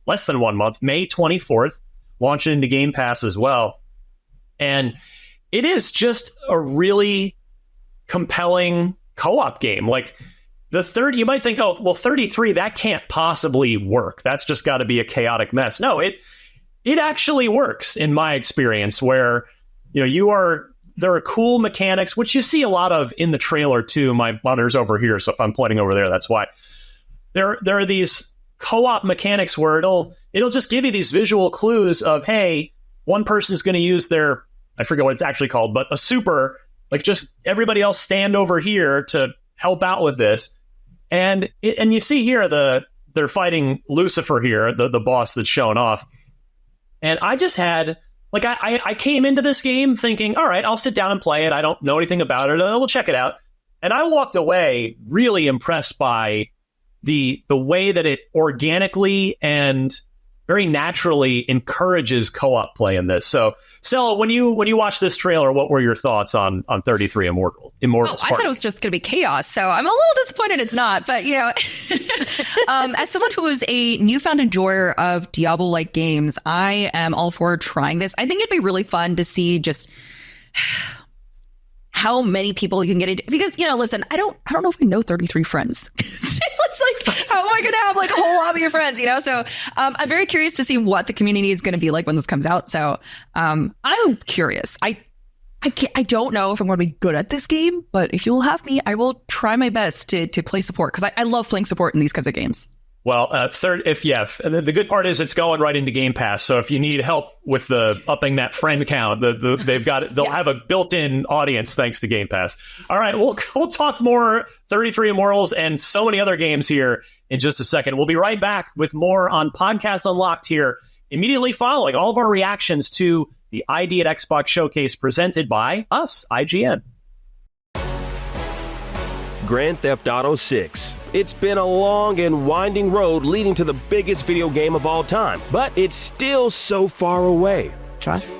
less than 1 month, May 24th, launching into Game Pass as well. And it is just a really compelling co-op game. Like you might think, 33, that can't possibly work. That's just got to be a chaotic mess. No, it actually works in my experience, where there are cool mechanics, which you see a lot of in the trailer too. My monitor's over here, so if I'm pointing over there, that's why. There are these co-op mechanics where it'll just give you these visual clues of, hey, one person is going to use their, I forget what it's actually called, but a super, like just everybody else stand over here to help out with this. And you see here the they're fighting Lucifer here, the boss that's showing off. And I just had, like, I came into this game thinking, all right, I'll sit down and play it. I don't know anything about it. We'll check it out. And I walked away really impressed by the way that it organically and very naturally encourages co-op play in this. So, Stella, when you watched this trailer, what were your thoughts on 33 Immortals? I thought it was just going to be chaos, so I'm a little disappointed it's not. But, you know, as someone who is a newfound enjoyer of Diablo-like games, I am all for trying this. I think it'd be really fun to see just how many people you can get into. Because, you know, listen, I don't know if I know 33 friends. It's like, how am I going to have like a whole lobby of friends, you know? So I'm very curious to see what the community is going to be like when this comes out. So I'm curious. I don't know if I'm going to be good at this game, but if you'll have me, I will try my best to play support, because I love playing support in these kinds of games. Well, the good part is it's going right into Game Pass. So if you need help with the upping that friend count, they've got it. They'll have a built-in audience thanks to Game Pass. All right, we'll talk more 33 Immortals and so many other games here in just a second. We'll be right back with more on Podcast Unlocked here immediately following all of our reactions to the ID at Xbox Showcase presented by us, IGN. Grand Theft Auto 6. It's been a long and winding road leading to the biggest video game of all time, but it's still so far away. Trust?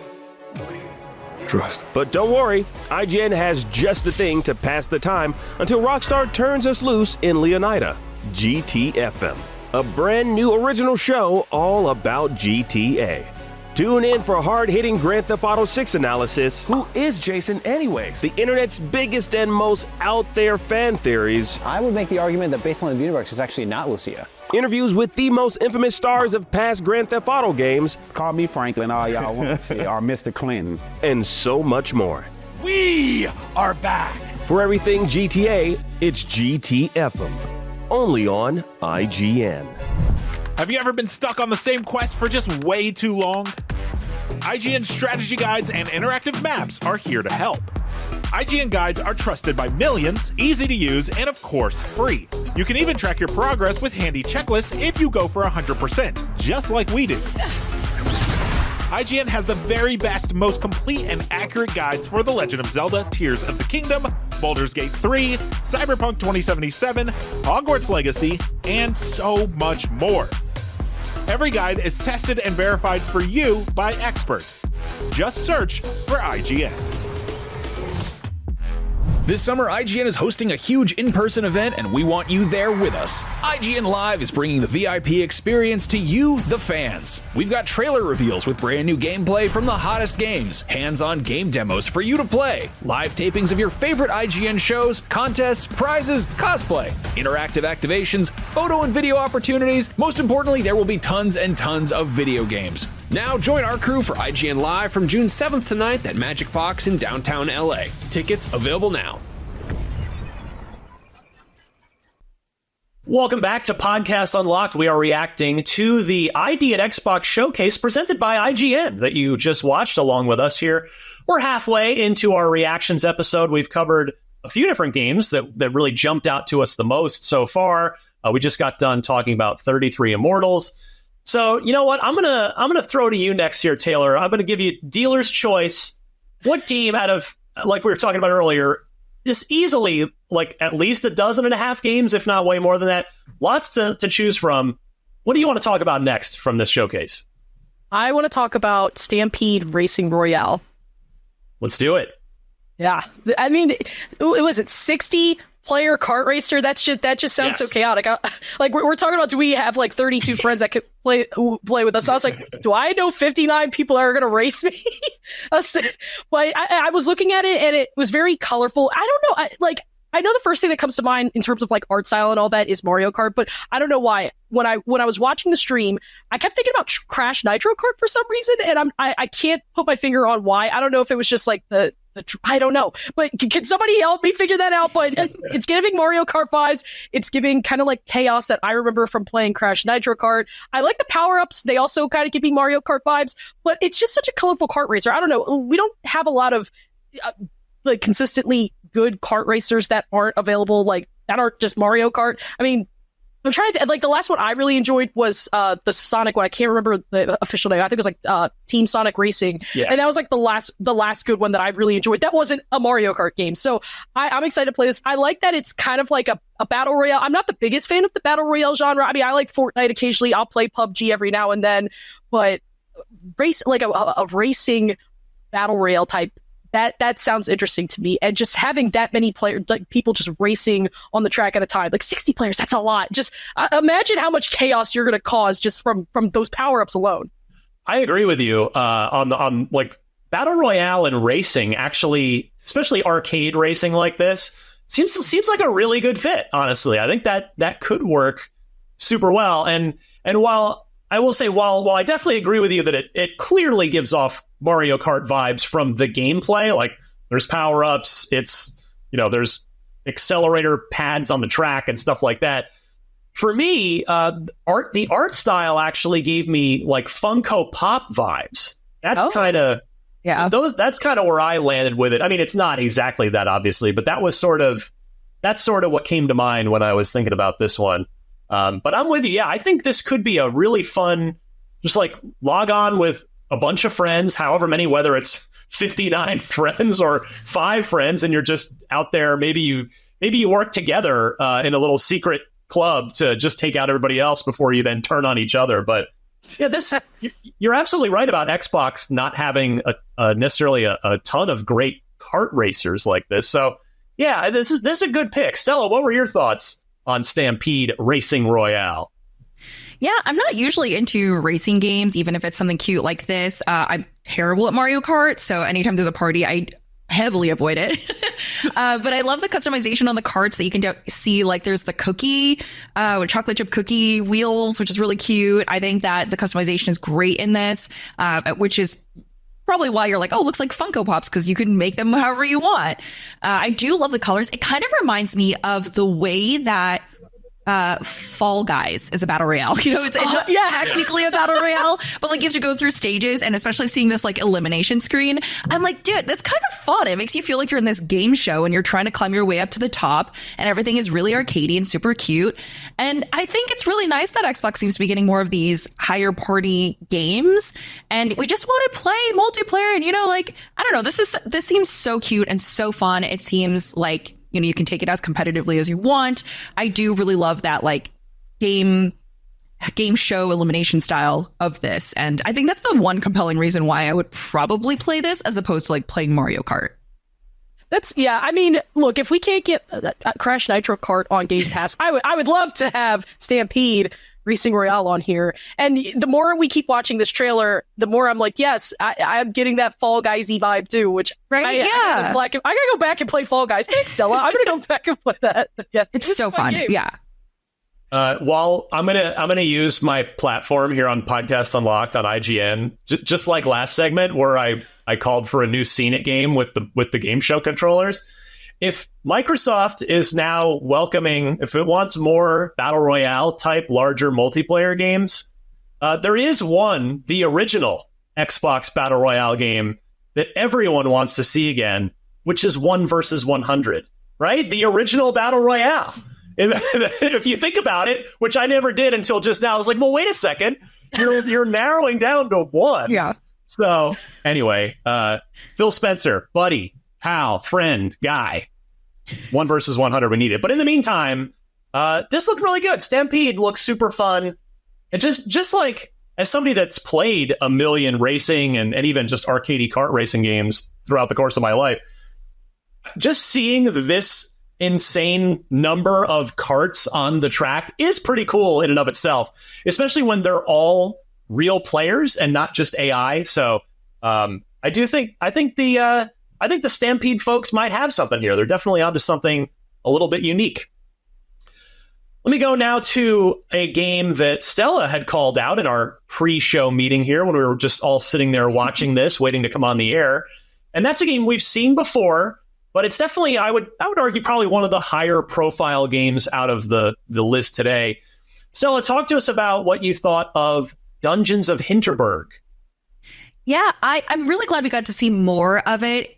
But don't worry, IGN has just the thing to pass the time until Rockstar turns us loose in Leonida, GTFM, a brand new original show all about GTA. Tune in for hard-hitting Grand Theft Auto 6 analysis. Who is Jason anyways? The internet's biggest and most out-there fan theories. I would make the argument that Baseline Universe is actually not Lucia. Interviews with the most infamous stars of past Grand Theft Auto games. Call me Franklin, all y'all want to say, or Mr. Clinton. And so much more. We are back. For everything GTA, it's GTFM. Only on IGN. Have you ever been stuck on the same quest for just way too long? IGN strategy guides and interactive maps are here to help. IGN guides are trusted by millions, easy to use, and of course, free. You can even track your progress with handy checklists if you go for 100%, just like we do. IGN has the very best, most complete and accurate guides for The Legend of Zelda Tears of the Kingdom, Baldur's Gate 3, Cyberpunk 2077, Hogwarts Legacy, and so much more. Every guide is tested and verified for you by experts. Just search for IGN. This summer, IGN is hosting a huge in-person event, and we want you there with us. IGN Live is bringing the VIP experience to you, the fans. We've got trailer reveals with brand new gameplay from the hottest games, hands-on game demos for you to play, live tapings of your favorite IGN shows, contests, prizes, cosplay, interactive activations, photo and video opportunities. Most importantly, there will be tons and tons of video games. Now join our crew for IGN Live from June 7th to 9th at Magic Box in downtown LA. Tickets available now. Welcome back to Podcast Unlocked. We are reacting to the ID at Xbox Showcase presented by IGN that you just watched along with us here. We're halfway into our reactions episode. We've covered a few different games that really jumped out to us the most so far. We just got done talking about 33 Immortals. So, you know what? I'm gonna throw to you next here, Taylor. I'm gonna give you dealer's choice. What game out of, like we were talking about earlier, is easily like at least 12.5 games, if not way more than that. Lots to choose from. What do you want to talk about next from this showcase? I want to talk about Stampede Racing Royale. Let's do it. Yeah, I mean, was it 60 player kart racer? That just sounds so chaotic. Like we're talking about, do we have like 32 friends that could play with us? So I was like, do I know 59 people that are going to race me? But I was looking at it and it was very colorful. I don't know. I know the first thing that comes to mind in terms of like art style and all that is Mario Kart, but I don't know why. When I was watching the stream, I kept thinking about Crash Nitro Kart for some reason, and I can't put my finger on why. I don't know if it was just like I don't know, but can somebody help me figure that out? But it's giving Mario Kart vibes. It's giving kind of like chaos that I remember from playing Crash Nitro Kart. I like the power-ups. They also kind of give me Mario Kart vibes, but it's just such a colorful kart racer. I don't know. We don't have a lot of like consistently good kart racers that aren't available, like that aren't just Mario Kart. I mean, I'm trying to, like, the last one I really enjoyed was the Sonic one. I can't remember the official name. I think it was like Team Sonic Racing. Yeah. And that was like the last good one that I really enjoyed. That wasn't a Mario Kart game. So I'm excited to play this. I like that it's kind of like a battle royale. I'm not the biggest fan of the battle royale genre. I mean, I like Fortnite occasionally. I'll play PUBG every now and then. But a racing battle royale type, that sounds interesting to me. And just having that many players, like people just racing on the track at a time, like 60 players, that's a lot. Just imagine how much chaos you're going to cause just from those power-ups alone. I agree with you on like battle royale and racing. Actually, especially arcade racing like this seems like a really good fit. Honestly, I think that could work super well. And while I will say, while I definitely agree with you that it clearly gives off Mario Kart vibes from the gameplay, like there's power-ups, it's, there's accelerator pads on the track and stuff like that. For me, the art style actually gave me like Funko Pop vibes. That's kind of that's kind of where I landed with it. I mean, it's not exactly that, obviously, but that's sort of what came to mind when I was thinking about this one. But I'm with you. Yeah, I think this could be a really fun, just like log on with a bunch of friends, however many, whether it's 59 friends or 5 friends, and you're just out there. Maybe you work together in a little secret club to just take out everybody else before you then turn on each other. But yeah, you're absolutely right about Xbox not having necessarily a ton of great kart racers like this. So yeah, this is a good pick. Stella, what were your thoughts on Stampede Racing Royale? Yeah, I'm not usually into racing games, even if it's something cute like this. I'm terrible at Mario Kart, so anytime there's a party, I heavily avoid it. But I love the customization on the carts that you can see. Like there's the cookie, chocolate chip cookie wheels, which is really cute. I think that the customization is great in this, which is probably why you're like, oh, looks like Funko Pops, because you can make them however you want. I do love the colors. It kind of reminds me of the way that Fall Guys is a battle royale. It's not technically a battle royale, but like you have to go through stages, and especially seeing this like elimination screen, I'm like, dude, that's kind of fun. It makes you feel like you're in this game show and you're trying to climb your way up to the top, and everything is really arcadey and super cute. And I think it's really nice that Xbox seems to be getting more of these higher party games, and we just want to play multiplayer. And I don't know, this seems so cute and so fun. It seems like you can take it as competitively as you want. I do really love that like game show elimination style of this. And I think that's the one compelling reason why I would probably play this as opposed to like playing Mario Kart. I mean, look, if we can't get Crash Nitro Kart on Game Pass, I would love to have Stampede Racing Royale on here. And the more we keep watching this trailer, the more I'm like, yes, I'm getting that Fall Guys-y vibe too, which I gotta go back and play Fall Guys. Thanks, Stella. I'm gonna go back and play that. Yeah, it's so fun. Game. Yeah. While I'm gonna use my platform here on Podcast Unlocked on IGN, just like last segment where I called for a new Scene It game with the game show controllers. If Microsoft is now welcoming, if it wants more Battle Royale type larger multiplayer games, there is the original Xbox Battle Royale game that everyone wants to see again, which is 1 versus 100, right? The original Battle Royale. If you think about it, which I never did until just now, I was like, well, wait a second, you're narrowing down to 1. Yeah. So anyway, Phil Spencer, buddy, pal, friend, guy. 1 versus 100, we need it. But in the meantime, this looked really good. Stampede looks super fun. And just like, as somebody that's played a million racing and even just arcadey kart racing games throughout the course of my life, just seeing this insane number of karts on the track is pretty cool in and of itself, especially when they're all real players and not just AI. So I think the Stampede folks might have something here. They're definitely onto something a little bit unique. Let me go now to a game that Stella had called out in our pre-show meeting here when we were just all sitting there watching this, waiting to come on the air. And that's a game we've seen before, but it's definitely, I would argue, probably one of the higher profile games out of the list today. Stella, talk to us about what you thought of Dungeons of Hinterberg. Yeah, I'm really glad we got to see more of it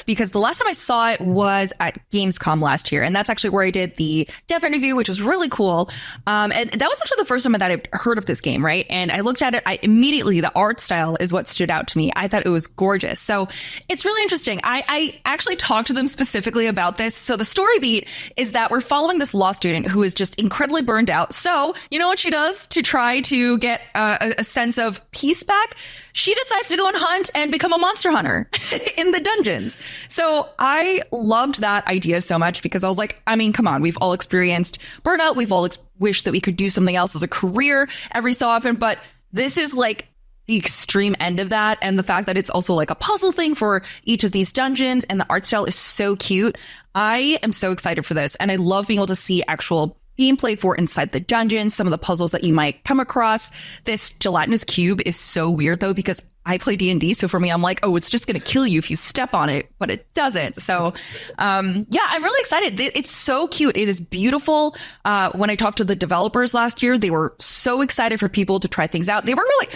because the last time I saw it was at Gamescom last year. And that's actually where I did the dev interview, which was really cool. And that was actually the first time that I've heard of this game, right? And I looked at it, immediately, the art style is what stood out to me. I thought it was gorgeous. So it's really interesting. I actually talked to them specifically about this. So the story beat is that we're following this law student who is just incredibly burned out. So you know what she does to try to get a sense of peace back? She decides to go and hunt and become a monster hunter in the dungeons. So I loved that idea so much because I was like, I mean, come on, we've all experienced burnout. We've all wished that we could do something else as a career every so often. But this is like the extreme end of that. And the fact that it's also like a puzzle thing for each of these dungeons and the art style is so cute. I am so excited for this. And I love being able to see actual gameplay for inside the dungeon, some of the puzzles that you might come across. This gelatinous cube is so weird though, because I play D&D. So for me, I'm like, oh, it's just going to kill you if you step on it, but it doesn't. So, yeah, I'm really excited. It's so cute. It is beautiful. When I talked to the developers last year, they were so excited for people to try things out. They were really,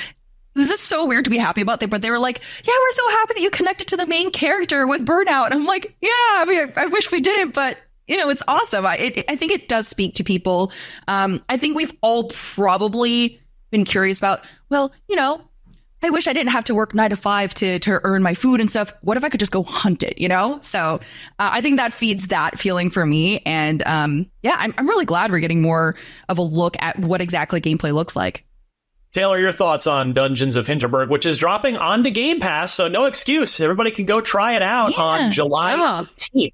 this is so weird to be happy about it, but they were like, yeah, we're so happy that you connected to the main character with Burnout. And I'm like, yeah, I mean, I wish we didn't, but you know, it's awesome. I think it does speak to people. I think we've all probably been curious about, well, you know, I wish I didn't have to work 9 to 5 to earn my food and stuff. What if I could just go hunt it, you know? So I think that feeds that feeling for me. And yeah, I'm really glad we're getting more of a look at what exactly gameplay looks like. Taylor, your thoughts on Dungeons of Hinterberg, which is dropping onto Game Pass, so no excuse. Everybody can go try it out on July 18th.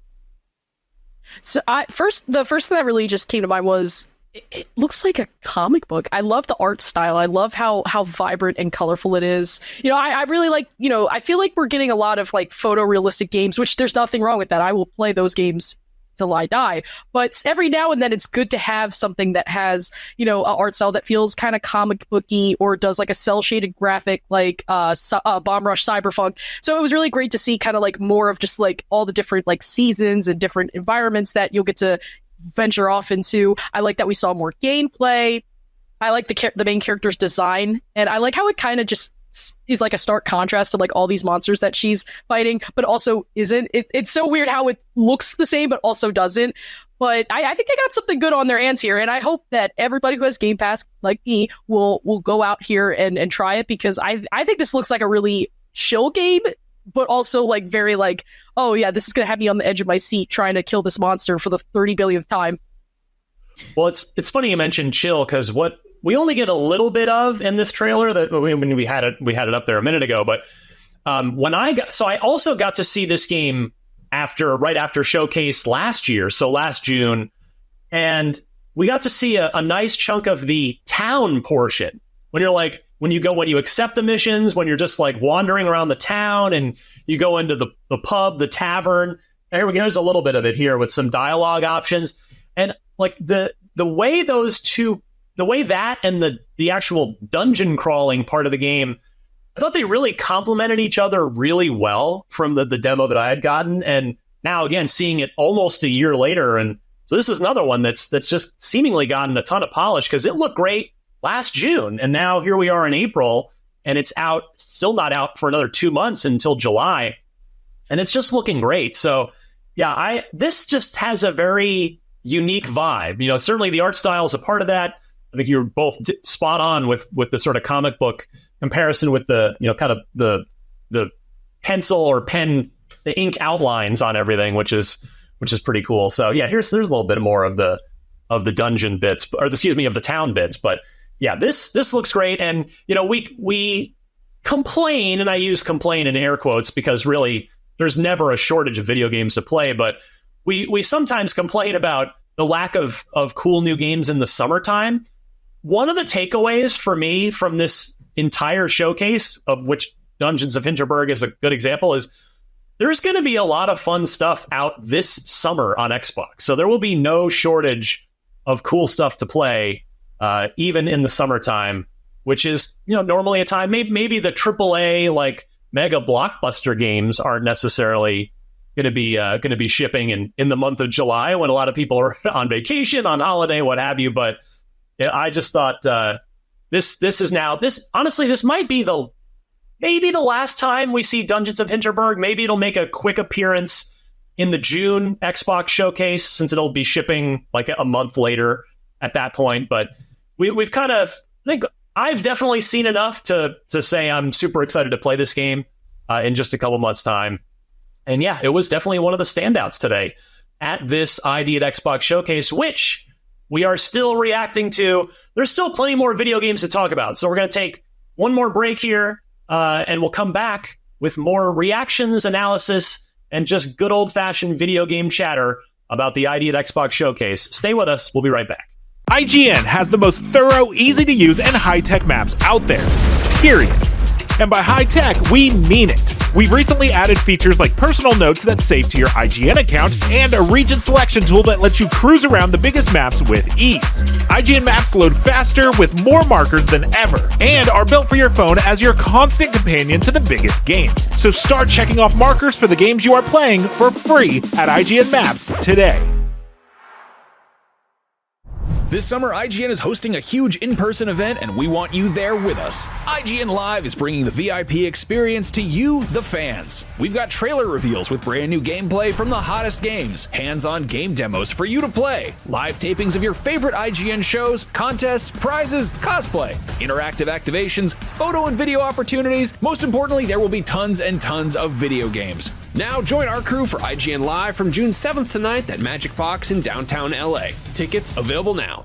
So the first thing that really just came to mind was it looks like a comic book. I love the art style. I love how vibrant and colorful it is. You know, I really like, you know, I feel like we're getting a lot of like photorealistic games, which there's nothing wrong with that. I will play those games till I die. But every now and then it's good to have something that has, you know, an art style that feels kind of comic booky or does like a cell shaded graphic like Bomb Rush Cyberpunk. So it was really great to see kind of like more of just like all the different like seasons and different environments that you'll get to venture off into. I like that we saw more gameplay. I like the main character's design, and I like how it kind of just is like a stark contrast to like all these monsters that she's fighting, but also isn't. It's so weird how it looks the same, but also doesn't. But I think they got something good on their hands here, and I hope that everybody who has Game Pass, like me, will go out here and try it, because I think this looks like a really chill game, but also like very like, oh yeah, this is going to have me on the edge of my seat trying to kill this monster for the 30 billionth time. Well, it's funny you mentioned chill, because what we only get a little bit of in this trailer that when we had it up there a minute ago. But I also got to see this game right after Showcase last year, so last June, and we got to see a nice chunk of the town portion when you accept the missions, when you're just like wandering around the town and you go into the pub, the tavern. There we go. There's a little bit of it here with some dialogue options, and like the way that and the actual dungeon crawling part of the game, I thought they really complemented each other really well from the demo that I had gotten. And now again, seeing it almost a year later. And so this is another one that's just seemingly gotten a ton of polish, because it looked great last June. And now here we are in April, and it's still not out for another 2 months until July. And it's just looking great. So yeah, this just has a very unique vibe. You know, certainly the art style is a part of that. I think you're both spot on with the sort of comic book comparison with the, you know, kind of the pencil or pen, the ink outlines on everything, which is pretty cool. So yeah, there's a little bit more of the dungeon bits, or excuse me, of the town bits. But yeah, this looks great. And you know, we complain, and I use complain in air quotes because really there's never a shortage of video games to play, but we sometimes complain about the lack of cool new games in the summertime. One of the takeaways for me from this entire showcase, of which Dungeons of Hinterberg is a good example, is there's going to be a lot of fun stuff out this summer on Xbox. So there will be no shortage of cool stuff to play, even in the summertime, which is, you know, normally a time maybe the AAA like mega blockbuster games aren't necessarily going to be shipping in the month of July, when a lot of people are on vacation, on holiday, what have you. But yeah, I just thought this honestly, this might be maybe the last time we see Dungeons of Hinterberg. Maybe it'll make a quick appearance in the June Xbox showcase, since it'll be shipping like a month later at that point. But we've kind of, I think I've definitely seen enough to say I'm super excited to play this game in just a couple months' time. And yeah, it was definitely one of the standouts today at this ID at Xbox showcase, which we are still reacting to. There's still plenty more video games to talk about. So we're going to take one more break here, and we'll come back with more reactions, analysis, and just good old-fashioned video game chatter about the ID at Xbox showcase. Stay with us. We'll be right back. IGN has the most thorough, easy-to-use, and high-tech maps out there. Period. And by high-tech, we mean it. We've recently added features like personal notes that save to your IGN account and a region selection tool that lets you cruise around the biggest maps with ease. IGN maps load faster with more markers than ever and are built for your phone as your constant companion to the biggest games. So start checking off markers for the games you are playing for free at IGN Maps today. This summer, IGN is hosting a huge in-person event, and we want you there with us. IGN Live is bringing the VIP experience to you, the fans. We've got trailer reveals with brand new gameplay from the hottest games, hands-on game demos for you to play, live tapings of your favorite IGN shows, contests, prizes, cosplay, interactive activations, photo and video opportunities. Most importantly, there will be tons and tons of video games. Now join our crew for IGN Live from June 7th to 9th at Magic Box in downtown LA. Tickets available now.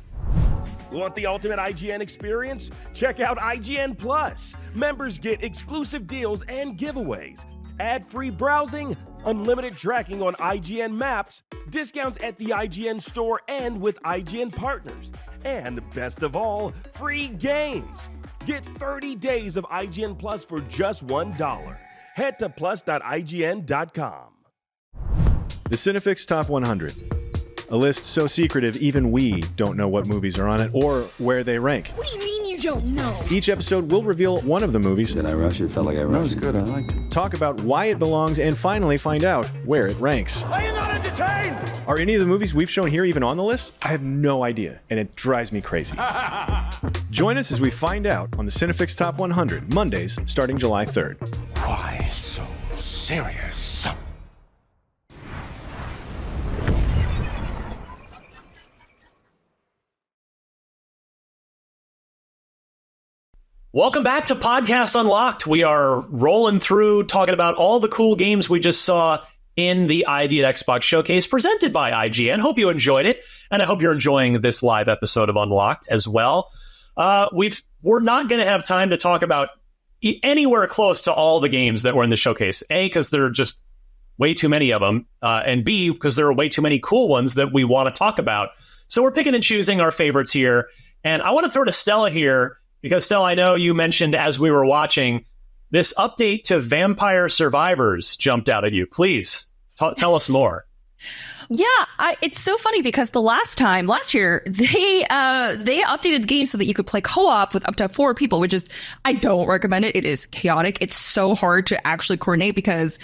Want the ultimate IGN experience? Check out IGN Plus. Members get exclusive deals and giveaways, ad-free browsing, unlimited tracking on IGN Maps, discounts at the IGN store and with IGN partners, and best of all, free games. Get 30 days of IGN Plus for just $1. Head to plus.ign.com. The Cinefix Top 100. A list so secretive even we don't know what movies are on it or where they rank. What do you mean you don't know? Each episode will reveal one of the movies. Did I rush it? Felt like I rushed. That was good. I liked it. Talk about why it belongs and finally find out where it ranks. Are you not entertained? Are any of the movies we've shown here even on the list? I have no idea, and it drives me crazy. Join us as we find out on the Cinefix Top 100, Mondays, starting July 3rd. Why so serious? Welcome back to Podcast Unlocked. We are rolling through talking about all the cool games we just saw in the ID at Xbox showcase presented by IGN. Hope you enjoyed it, and I hope you're enjoying this live episode of Unlocked as well. We're not going to have time to talk about anywhere close to all the games that were in the showcase. A, because there are just way too many of them, and B, because there are way too many cool ones that we want to talk about. So we're picking and choosing our favorites here, and I want to throw to Stella here, because Stella, I know you mentioned as we were watching, this update to Vampire Survivors jumped out at you. Please, tell us more. Yeah, it's so funny because last year, they updated the game so that you could play co-op with up to 4 people, which is, I don't recommend it. It is chaotic. It's so hard to actually coordinate because,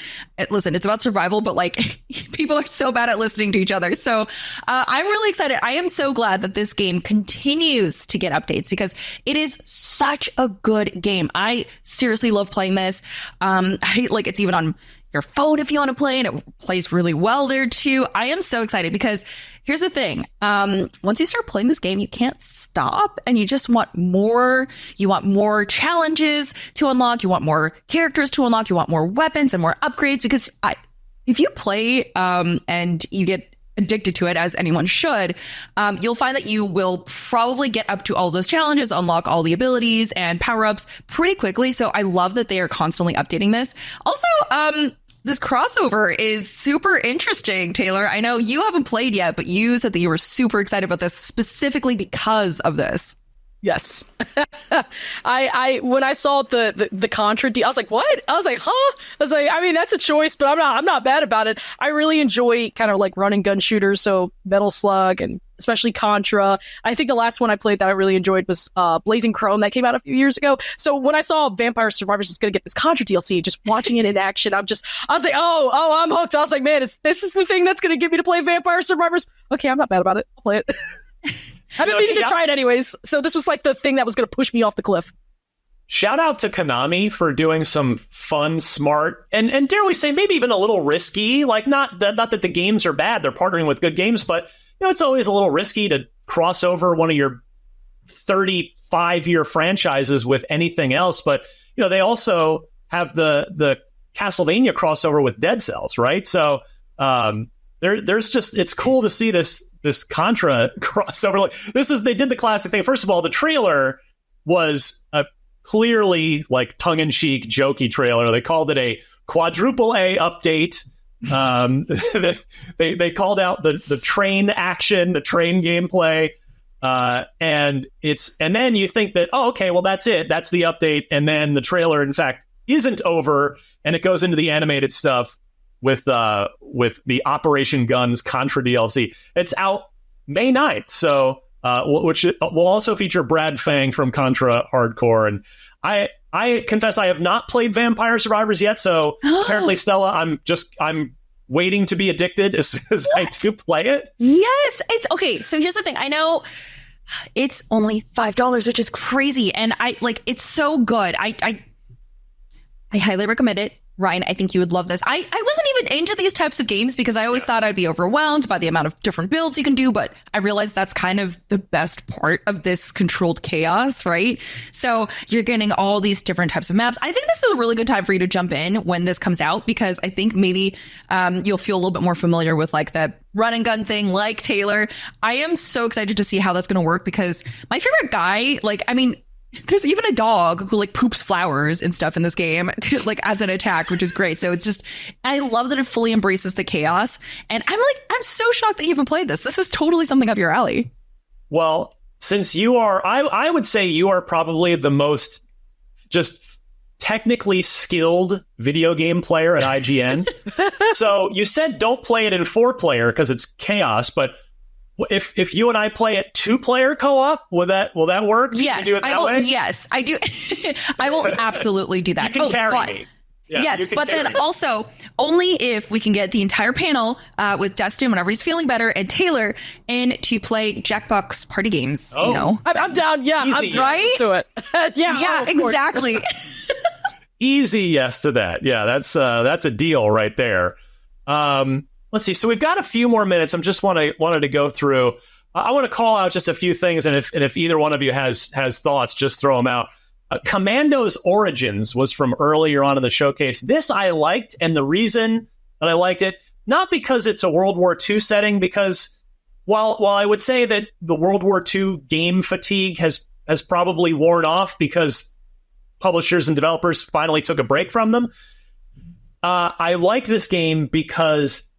listen, it's about survival, but like people are so bad at listening to each other. So I'm really excited. I am so glad that this game continues to get updates because it is such a good game. I seriously love playing this. It's even on your phone if you want to play, and it plays really well there too. I am so excited because here's the thing. Once you start playing this game, you can't stop, and you just want more. You want more challenges to unlock. You want more characters to unlock. You want more weapons and more upgrades because if you play and you get addicted to it, as anyone should, you'll find that you will probably get up to all those challenges, unlock all the abilities and power-ups pretty quickly. So I love that they are constantly updating this. Also, this crossover is super interesting, Taylor. I know you haven't played yet, but you said that you were super excited about this specifically because of this. Yes. I when I saw the Contra deal, I was like, what? I was like, huh? I was like, I mean, that's a choice, but I'm not bad about it. I really enjoy kind of like run and gun shooters, so Metal Slug and especially Contra. I think the last one I played that I really enjoyed was Blazing Chrome that came out a few years ago. So when I saw Vampire Survivors is going to get this Contra DLC, just watching it in action, I was like, oh, I'm hooked. I was like, man, this is the thing that's going to get me to play Vampire Survivors. Okay, I'm not bad about it. I'll play it. I've been meaning to try it anyways, so this was like the thing that was going to push me off the cliff. shout out to Konami for doing some fun, smart, and dare we say maybe even a little risky. Like not that the games are bad; they're partnering with good games, but it's always a little risky to cross over one of your 35-year franchises with anything else. But they also have the Castlevania crossover with Dead Cells, right? So there's just, it's cool to see this Contra crossover. Like they did the classic thing. First of all, the trailer was a clearly like tongue-in-cheek, jokey trailer. They called it a quadruple A update. They called out the train action, the train gameplay. And then you think that, okay, well, that's it. That's the update. And then the trailer, in fact, isn't over, and it goes into the animated stuff with the Operation Guns Contra DLC. It's out May 9th, so which will also feature Brad Fang from Contra Hardcore. And I confess I have not played Vampire Survivors yet, so apparently, Stella, I'm waiting to be addicted as soon as I do play it. Yes, it's okay. So here's the thing. I know it's only $5, which is crazy, and it's so good. I highly recommend it. Ryan, I think you would love this. I wasn't even into these types of games because I always thought I'd be overwhelmed by the amount of different builds you can do, but I realized that's kind of the best part of this controlled chaos, right? So you're getting all these different types of maps. I think this is a really good time for you to jump in when this comes out, because I think maybe you'll feel a little bit more familiar with like that run and gun thing like Taylor. I am so excited to see how that's going to work, because my favorite guy, there's even a dog who like poops flowers and stuff in this game as an attack, which is great. So it's just, I love that it fully embraces the chaos. And I'm so shocked that you haven't played this. This is totally something up your alley. Well, since you are, I would say you are probably the most just technically skilled video game player at IGN. So you said don't play it in 4-player because it's chaos, but if you and I play it 2-player co-op, will that work? Yes, do it that way? Yes, I do. I will absolutely do that. You can carry me. Yeah, yes, but then also only if we can get the entire panel with Destin whenever he's feeling better and Taylor in to play Jackbox party games. I'm down. Yeah, Easy, right. Let's do it. Yeah, exactly. Easy yes to that. Yeah, that's a deal right there. Let's see. So we've got a few more minutes. I'm just wanted to go through. I want to call out just a few things, and if either one of you has thoughts, just throw them out. Commando's Origins was from earlier on in the showcase. This I liked, and the reason that I liked it, not because it's a World War II setting, because while I would say that the World War II game fatigue has probably worn off because publishers and developers finally took a break from them, I like this game because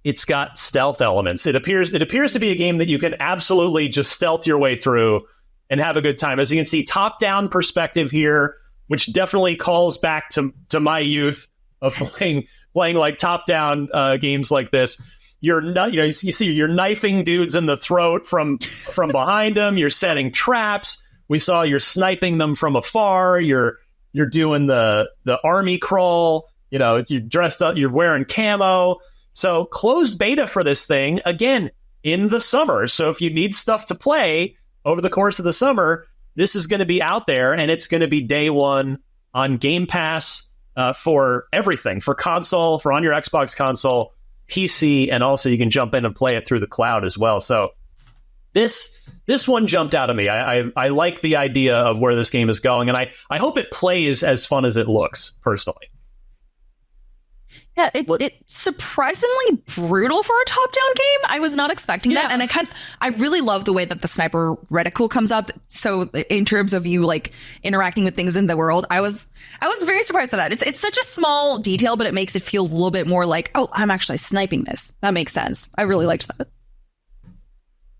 it's got stealth elements. It appears to be a game that you can absolutely just stealth your way through and have a good time. As you can see, top-down perspective here, which definitely calls back to my youth of playing like top-down games like this. You see you're knifing dudes in the throat from behind them. You're setting traps. We saw you're sniping them from afar. You're doing the army crawl. You're dressed up. You're wearing camo. So closed beta for this thing, again, in the summer. So if you need stuff to play over the course of the summer, this is going to be out there, and it's going to be day one on Game Pass for everything, for console, for on your Xbox console, PC, and also you can jump in and play it through the cloud as well. So this one jumped out at me. I like the idea of where this game is going, and I hope it plays as fun as it looks, personally. Yeah, it's surprisingly brutal for a top-down game. I was not expecting that, and I really love the way that the sniper reticle comes up. So in terms of you interacting with things in the world, I was very surprised by that. It's such a small detail, but it makes it feel a little bit more like, oh, I'm actually sniping this. That makes sense. I really liked that.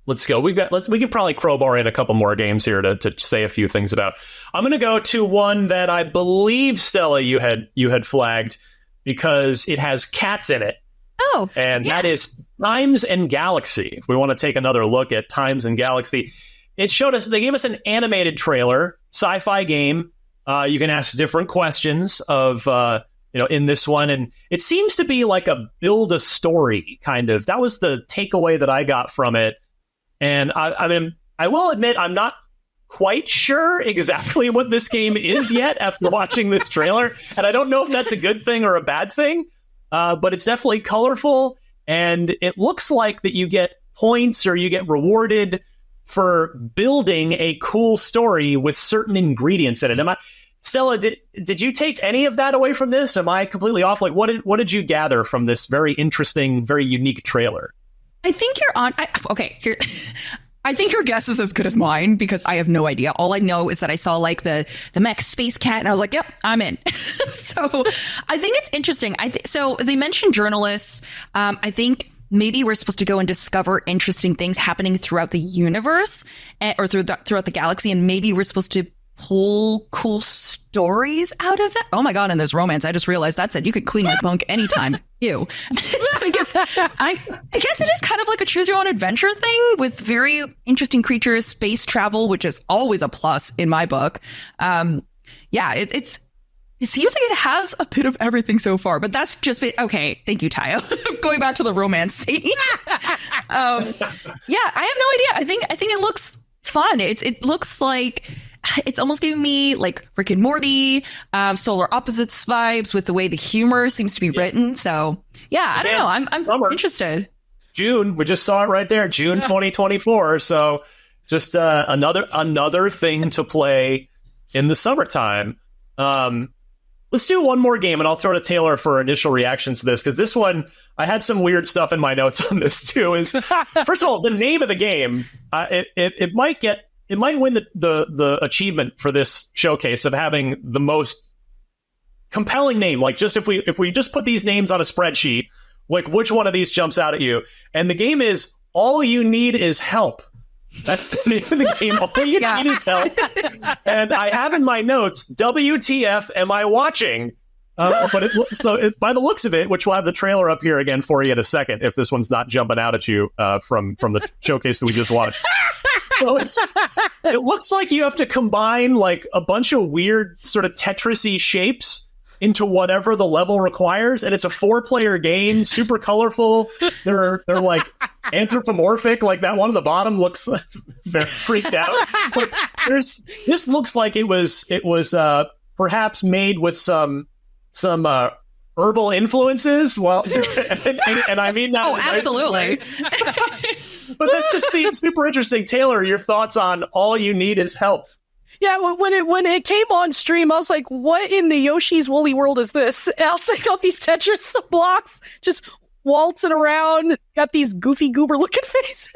Let's go. We can probably crowbar in a couple more games here to say a few things about. I'm going to go to one that I believe, Stella, you had flagged, because it has cats in it. Oh, and that is Times and Galaxy. If we want to take another look at Times and Galaxy, they gave us an animated trailer, sci-fi game. You can ask different questions of, in this one. And it seems to be like a build a story kind of. That was the takeaway that I got from it. And I will admit, I'm not quite sure exactly what this game is yet after watching this trailer. And I don't know if that's a good thing or a bad thing, but it's definitely colorful. And it looks like that you get points or you get rewarded for building a cool story with certain ingredients in it. Stella, did you take any of that away from this? Am I completely off? Like, what did you gather from this very interesting, very unique trailer? I think you're on. I think your guess is as good as mine because I have no idea. All I know is that I saw like the mech space cat and I was like, yep, I'm in. So I think it's interesting. So they mentioned journalists. I think maybe we're supposed to go and discover interesting things happening throughout the universe or throughout the galaxy. And maybe we're supposed to pull cool stories out of that. Oh my God. And there's romance. I just realized that's it. You could clean my bunk anytime. Ew. So I guess it is kind of like a choose your own adventure thing with very interesting creatures, space travel, which is always a plus in my book. It seems like it has a bit of everything so far, but that's just okay. Thank you, Tayo. Going back to the romance scene. I have no idea. I think it looks fun. It looks like it's almost giving me like Rick and Morty, Solar Opposites vibes with the way the humor seems to be written. So yeah, I don't know. I'm interested. June, we just saw it right there, June 2024. So just another thing to play in the summertime. Let's do one more game, and I'll throw to Taylor for initial reactions to this, because this one, I had some weird stuff in my notes on this too. Is first of all, the name of the game, it might win the achievement for this showcase of having the most compelling name. Like, just if we just put these names on a spreadsheet, like which one of these jumps out at you? And the game is All You Need Is Help. That's the name of the game. All you need is help. And I have in my notes, WTF am I watching? But by the looks of it, which we'll have the trailer up here again for you in a second, if this one's not jumping out at you from the showcase that we just watched. So it looks like you have to combine like a bunch of weird sort of Tetris-y shapes into whatever the level requires, and it's a 4-player game, super colorful. They're like anthropomorphic, like that one on the bottom looks very freaked out. But this looks like it was perhaps made with some herbal influences. Well, and I mean that. Oh, absolutely. But this just seems super interesting. Taylor, your thoughts on All You Need Is Help? Yeah, when it came on stream, I was like, what in the Yoshi's Woolly World is this? And I was like, all these Tetris blocks just waltzing around, got these goofy goober looking faces.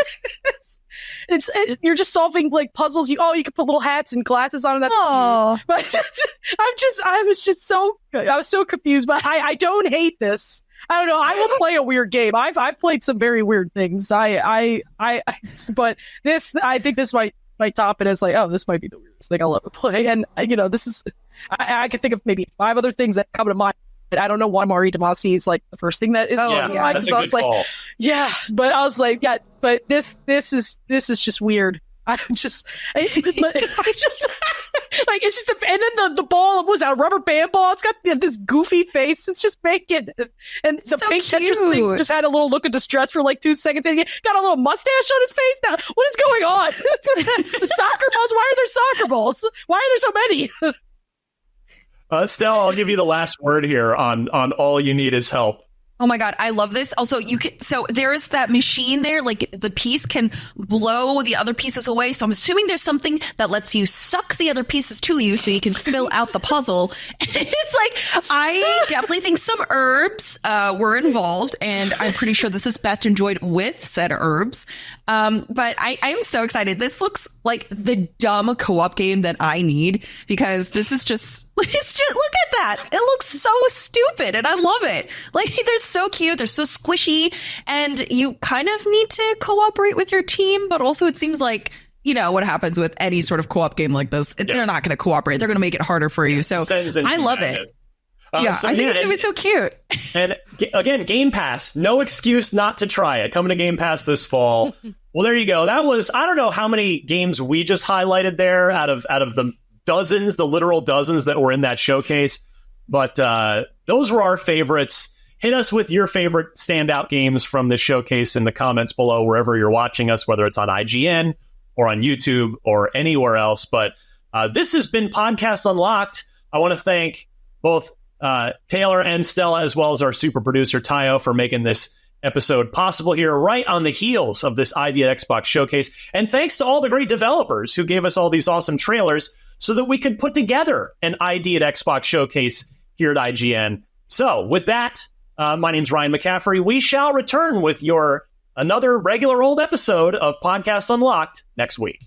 You're just solving like puzzles. You can put little hats and glasses on, and that's cute. But I was so confused, but I don't hate this. I don't know. I will play a weird game. I've played some very weird things. But this, I think this might top it as like, oh, this might be the weirdest thing I'll ever play. And this is, I can think of maybe 5 other things that come to mind. I don't know why Mari Damasi is like the first thing that is. That's a good call. Yeah, but I was like, yeah, but this is just weird. I just like it's just and then the ball was a rubber band ball. It's got this goofy face. It's just making and the so pink Tetris thing just had a little look of distress for like 2 seconds. And he got a little mustache on his face. Now what is going on? The soccer balls. Why are there soccer balls? Why are there so many? Stella, I'll give you the last word here on All You Need Is Help. Oh my God, I love this. Also, so there's that machine there, like the piece can blow the other pieces away. So I'm assuming there's something that lets you suck the other pieces to you so you can fill out the puzzle. It's like, I definitely think some herbs were involved, and I'm pretty sure this is best enjoyed with said herbs. But I'm so excited. This looks like the dumb co-op game that I need, because this is look at that. It looks so stupid and I love it. Like, they're so cute. They're so squishy, and you kind of need to cooperate with your team, but also it seems like, what happens with any sort of co-op game like this. They're not going to cooperate. They're going to make it harder for you. So I love it. I think it's going to be so cute. And again, Game Pass, no excuse not to try it. Coming to Game Pass this fall. Well, there you go. That was, I don't know how many games we just highlighted there out of the dozens, the literal dozens that were in that showcase. But those were our favorites. Hit us with your favorite standout games from this showcase in the comments below, wherever you're watching us, whether it's on IGN or on YouTube or anywhere else. But this has been Podcast Unlocked. I want to thank both Taylor and Stella, as well as our super producer Tayo, for making this episode possible here right on the heels of this ID at Xbox showcase. And thanks to all the great developers who gave us all these awesome trailers so that we could put together an ID at Xbox showcase here at IGN. So with that, my name's Ryan McCaffrey. We shall return with another regular old episode of Podcast Unlocked next week.